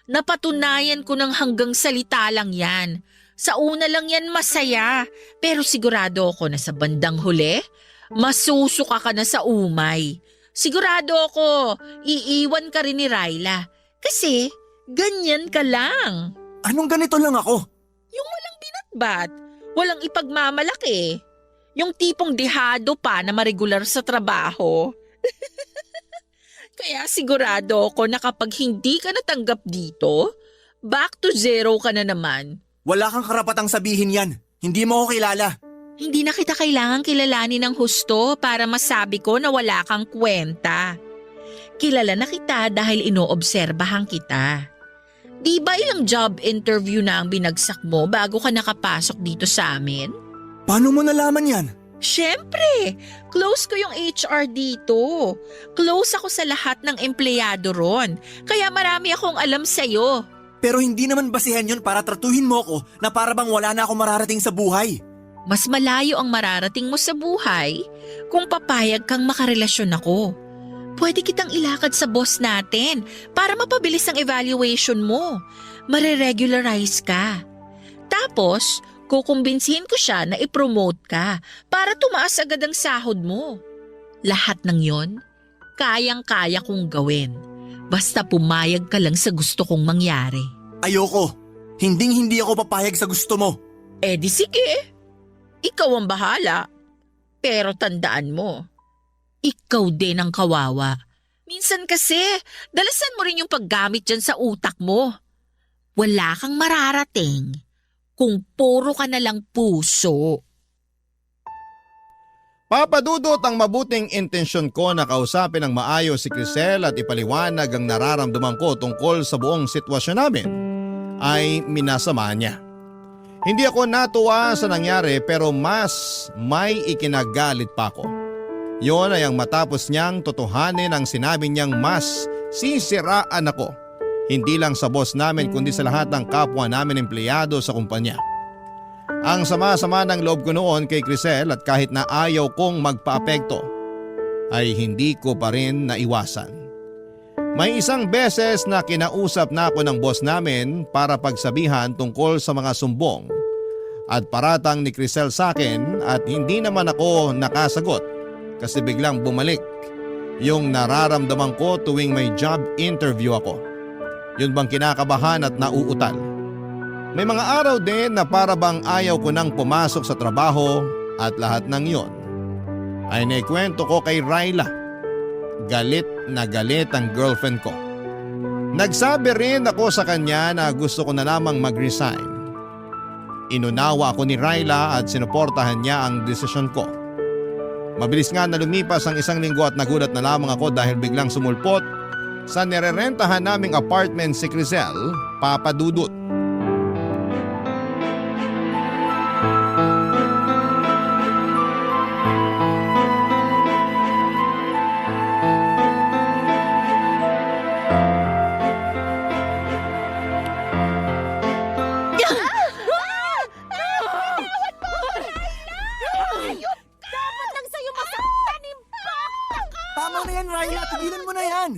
Napatunayan ko ng hanggang salita lang yan. Sa una lang yan masaya, pero sigurado ako na sa bandang huli, masusuka ka na sa umay. Sigurado ako, iiwan ka rin ni Ryla. Kasi, ganyan ka lang. Anong ganito lang ako? Yung walang binatbat, walang ipagmamalaki. Yung tipong dehado pa na maregular sa trabaho. Kaya sigurado ako na kapag hindi ka natanggap dito, back to zero ka na naman. Wala kang karapatang sabihin yan. Hindi mo ako kilala. Hindi na kita kailangang kilalanin ng husto para masabi ko na wala kang kwenta. Kilala na kita dahil inoobserbahan kita. Di ba ilang job interview na ang binagsak mo bago ka nakapasok dito sa amin? Paano mo nalaman yan? Siyempre, close ko yung HR dito. Close ako sa lahat ng empleyado ron. Kaya marami akong alam sa'yo. Pero hindi naman basihan yun para tratuhin mo ako na para bang wala na akong mararating sa buhay. Mas malayo ang mararating mo sa buhay kung papayag kang makarelasyon ako. Pwede kitang ilakad sa boss natin para mapabilis ang evaluation mo. Mare-regularize ka. Tapos, kukumbinsihin ko siya na i-promote ka para tumaas agad ang sahod mo. Lahat ng yon, kayang-kaya kong gawin. Basta pumayag ka lang sa gusto kong mangyari. Ayoko. Hinding-hindi ako papayag sa gusto mo. Eh di sige. Ikaw ang bahala. Pero tandaan mo, Ikaw din ang kawawa. Minsan kasi, dalasan mo rin yung paggamit dyan sa utak mo. Wala kang mararating kung puro ka na lang puso. Papadudot ang mabuting intensyon ko na kausapin ng maayos si Crisel at ipaliwanag ang nararamdaman ko tungkol sa buong sitwasyon namin ay minasama niya. Hindi ako natuwa sa nangyari pero mas may ikinagalit pa ako. Yon ay ang matapos niyang totohanin ang sinabi niyang mas sisiraan ako. Hindi lang sa boss namin kundi sa lahat ng kapwa namin empleyado sa kumpanya. Ang sama-sama ng loob ko noon kay Crisel at kahit na ayaw kong magpaapekto ay hindi ko pa rin naiwasan. May isang beses na kinausap na ako ng boss namin para pagsabihan tungkol sa mga sumbong at paratang ni Crisel sa akin at hindi naman ako nakasagot kasi biglang bumalik yung nararamdaman ko tuwing may job interview ako. Yun bang kinakabahan at nauutal. May mga araw din na para bang ayaw ko nang pumasok sa trabaho at lahat ng yon ay naikwento ko kay Ryla. Galit na galit ang girlfriend ko. Nagsabi rin ako sa kanya na gusto ko na lamang mag-resign. Inunawa ako ni Ryla at sinuportahan niya ang desisyon ko. Mabilis nga na lumipas ang 1 linggo at nagulat na lamang ako dahil biglang sumulpot sa nirerentahan naming apartment si Crisel, papadudot. Tama na yan, Ryla. Tigilan mo na yan.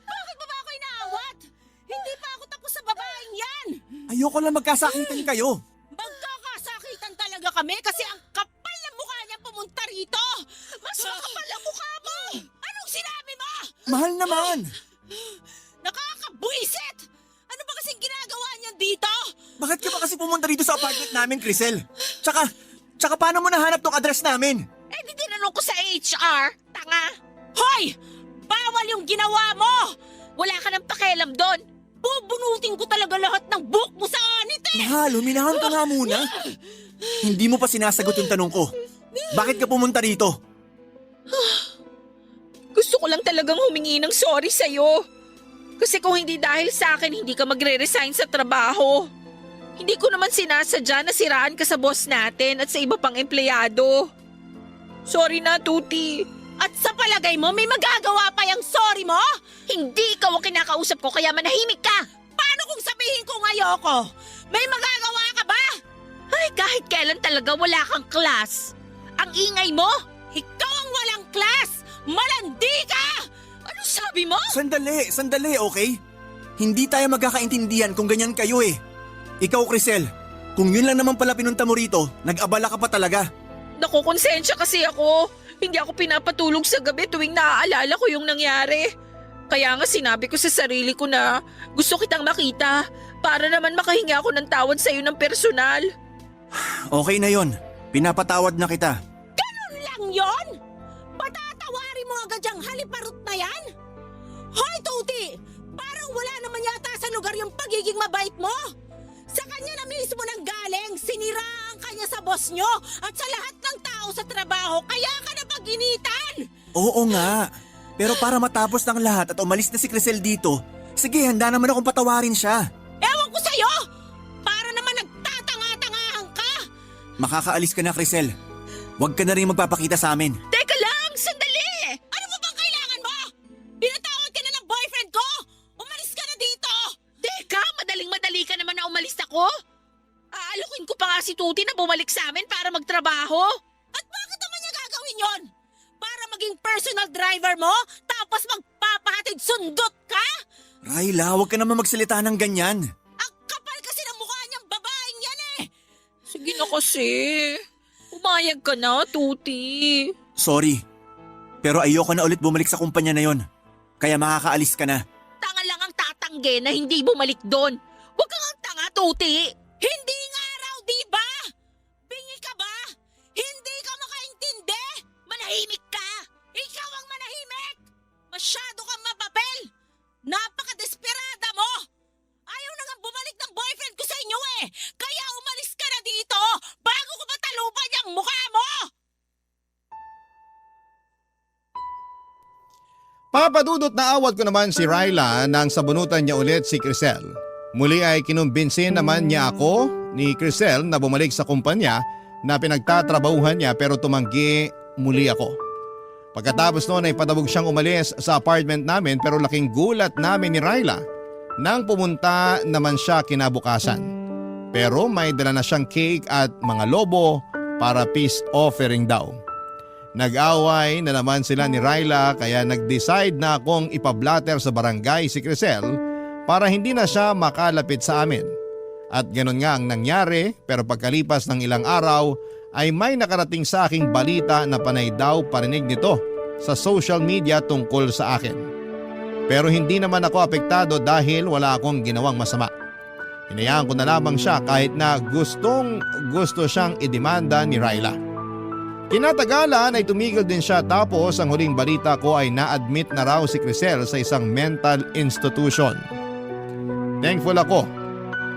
Bakit mo ba ako inaawat? Hindi pa ako tapos sa babaeng yan! Ayoko lang magkasakitan kayo. Magkakasakitan talaga kami kasi ang kapal ng mukha niya pumunta rito! Mas makapal ang mukha mo! Anong sinabi mo? Mahal naman. Nakakabwisit! Ano ba kasing ginagawa niya dito? Bakit ka ba kasi pumunta rito sa apartment namin, Crisel? Tsaka paano mo nahanap tong address namin? Eh di tinanong ko sa HR, tanga! Hoy! Bawal yung ginawa mo! Wala ka nang pakialam doon! Bubunutin ko talaga lahat ng buhok mo sa anit eh! Mahal, huminahan ka nga muna. Hindi mo pa sinasagot yung tanong ko. Bakit ka pumunta rito? Gusto ko lang talagang humingi ng sorry sa'yo. Kasi kung hindi dahil sa akin, hindi ka magre-resign sa trabaho. Hindi ko naman sinasadya na siraan ka sa boss natin at sa iba pang empleyado. Sorry na, Tuti. At sa palagay mo, may magagawa pa yung sorry mo? Hindi ikaw ang kinakausap ko kaya manahimik ka. Paano kung sabihin kong ayoko? May magagawa ka ba? Ay, kahit kailan talaga wala kang class. Ang ingay mo? Ikaw ang walang class! Malandi ka! Ano sabi mo? Sandali, okay? Hindi tayo magkakaintindihan kung ganyan kayo eh. Ikaw, Crisel, kung yun lang naman pala pinunta mo rito, nag-abala ka pa talaga. Nakukonsensya kasi ako. Hindi ako pinapatulog sa gabi tuwing naaalala ko yung nangyari. Kaya nga sinabi ko sa sarili ko na gusto kitang makita para naman makahinga ako ng tawad sa'yo ng personal. Okay na yon. Pinapatawad na kita. Ganun lang yon? Patatawari mo agad yung haliparot na yan? Hoy, Tuti! Parang wala naman yata sa lugar yung pagiging mabait mo. Sa kanya na mismo nang galing, siniraan kanya sa boss nyo at sa lahat ng tao sa trabaho, kaya ka napag-initan! Oo nga. Pero para matapos ng lahat at umalis na si Crisel dito, sige, handa naman akong patawarin siya. Ewan ko sa'yo! Para naman nagtatanga-tangahan ka! Makakaalis ka na, Crisel. Huwag ka na rin magpapakita sa amin. Teka lang, sandali! Ano mo bang kailangan mo? Pinatawad ka na ng boyfriend ko! Umalis ka na dito! Teka, madaling-madali ka naman na umalis ako. Aalokin ko pa nga si Tuti na bumalik sa amin para magtrabaho. At bakit naman niya gagawin yon? Para maging personal driver mo? Tapos magpapahatid sundot ka? Ryla, huwag ka naman magsalita ng ganyan. Ang kapal kasi ng mukha niyang babaeng yan eh! Sige na kasi. Umayag ka na, Tuti. Sorry, pero ayoko na ulit bumalik sa kumpanya na yon. Kaya makakaalis ka na. Tanga lang ang tatangge na hindi bumalik doon. Huwag kang ang tanga, Tuti. Hindi nga raw, di ba? Bingi ka ba? Hindi ka makaintindi? Papadudot na awat ko naman si Ryla nang sabunutan niya ulit si Crisel. Muli ay kinumbinsin naman niya ako ni Crisel na bumalik sa kumpanya na pinagtatrabahuhan niya pero tumanggi muli ako. Pagkatapos noon ay padabog siyang umalis sa apartment namin pero laking gulat namin ni Ryla nang pumunta naman siya kinabukasan. Pero may dala na siyang cake at mga lobo para peace offering daw. Nag-away na naman sila ni Ryla kaya nag-decide na akong ipablatter sa barangay si Crisel para hindi na siya makalapit sa amin. At ganun nga ang nangyari pero pagkalipas ng ilang araw ay may nakarating sa aking balita na panay daw parinig nito sa social media tungkol sa akin. Pero hindi naman ako apektado dahil wala akong ginawang masama. Hinayaan ko na lamang siya kahit na gustong gusto siyang idemanda ni Ryla. Kinatagalan ay tumigil din siya tapos ang huling balita ko ay na-admit na raw si Crisel sa isang mental institution. Thankful ako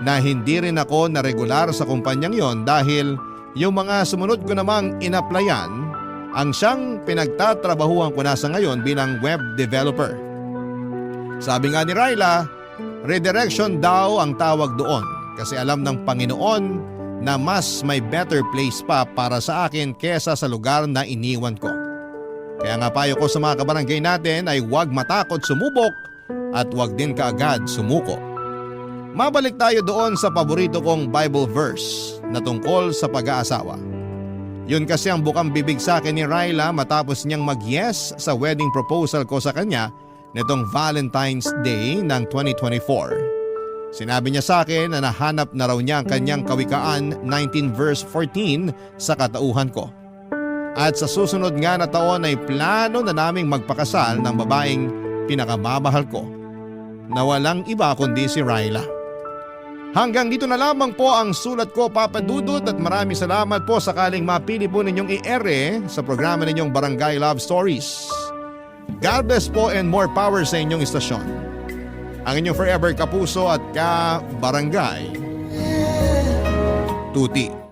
na hindi rin ako na regular sa kumpanyang yon dahil yung mga sumunod ko namang inaplayan ang siyang pinagtatrabahuan ko na sa ngayon bilang web developer. Sabi nga ni Ryla, redirection daw ang tawag doon kasi alam ng Panginoon na mas may better place pa para sa akin kesa sa lugar na iniwan ko. Kaya nga payo ko sa mga kabarangay natin ay huwag matakot sumubok at huwag din kaagad sumuko. Mabalik tayo doon sa paborito kong Bible verse na tungkol sa pag-aasawa. Yun kasi ang bukang bibig sa akin ni Ryla matapos niyang mag-yes sa wedding proposal ko sa kanya nitong Valentine's Day ng 2024. Sinabi niya sa akin na nahanap na raw niya ang kanyang Kawikaan 19 verse 14 sa katauhan ko. At sa susunod nga na taon ay plano na naming magpakasal ng babaeng pinakamamahal ko na walang iba kundi si Ryla. Hanggang dito na lamang po ang sulat ko, Papa Dudut, at maraming salamat po sakaling mapili po ninyong i-ere sa programa ninyong Barangay Love Stories. God bless po and more power sa inyong istasyon. Ang inyong forever kapuso at ka-barangay, Tuti.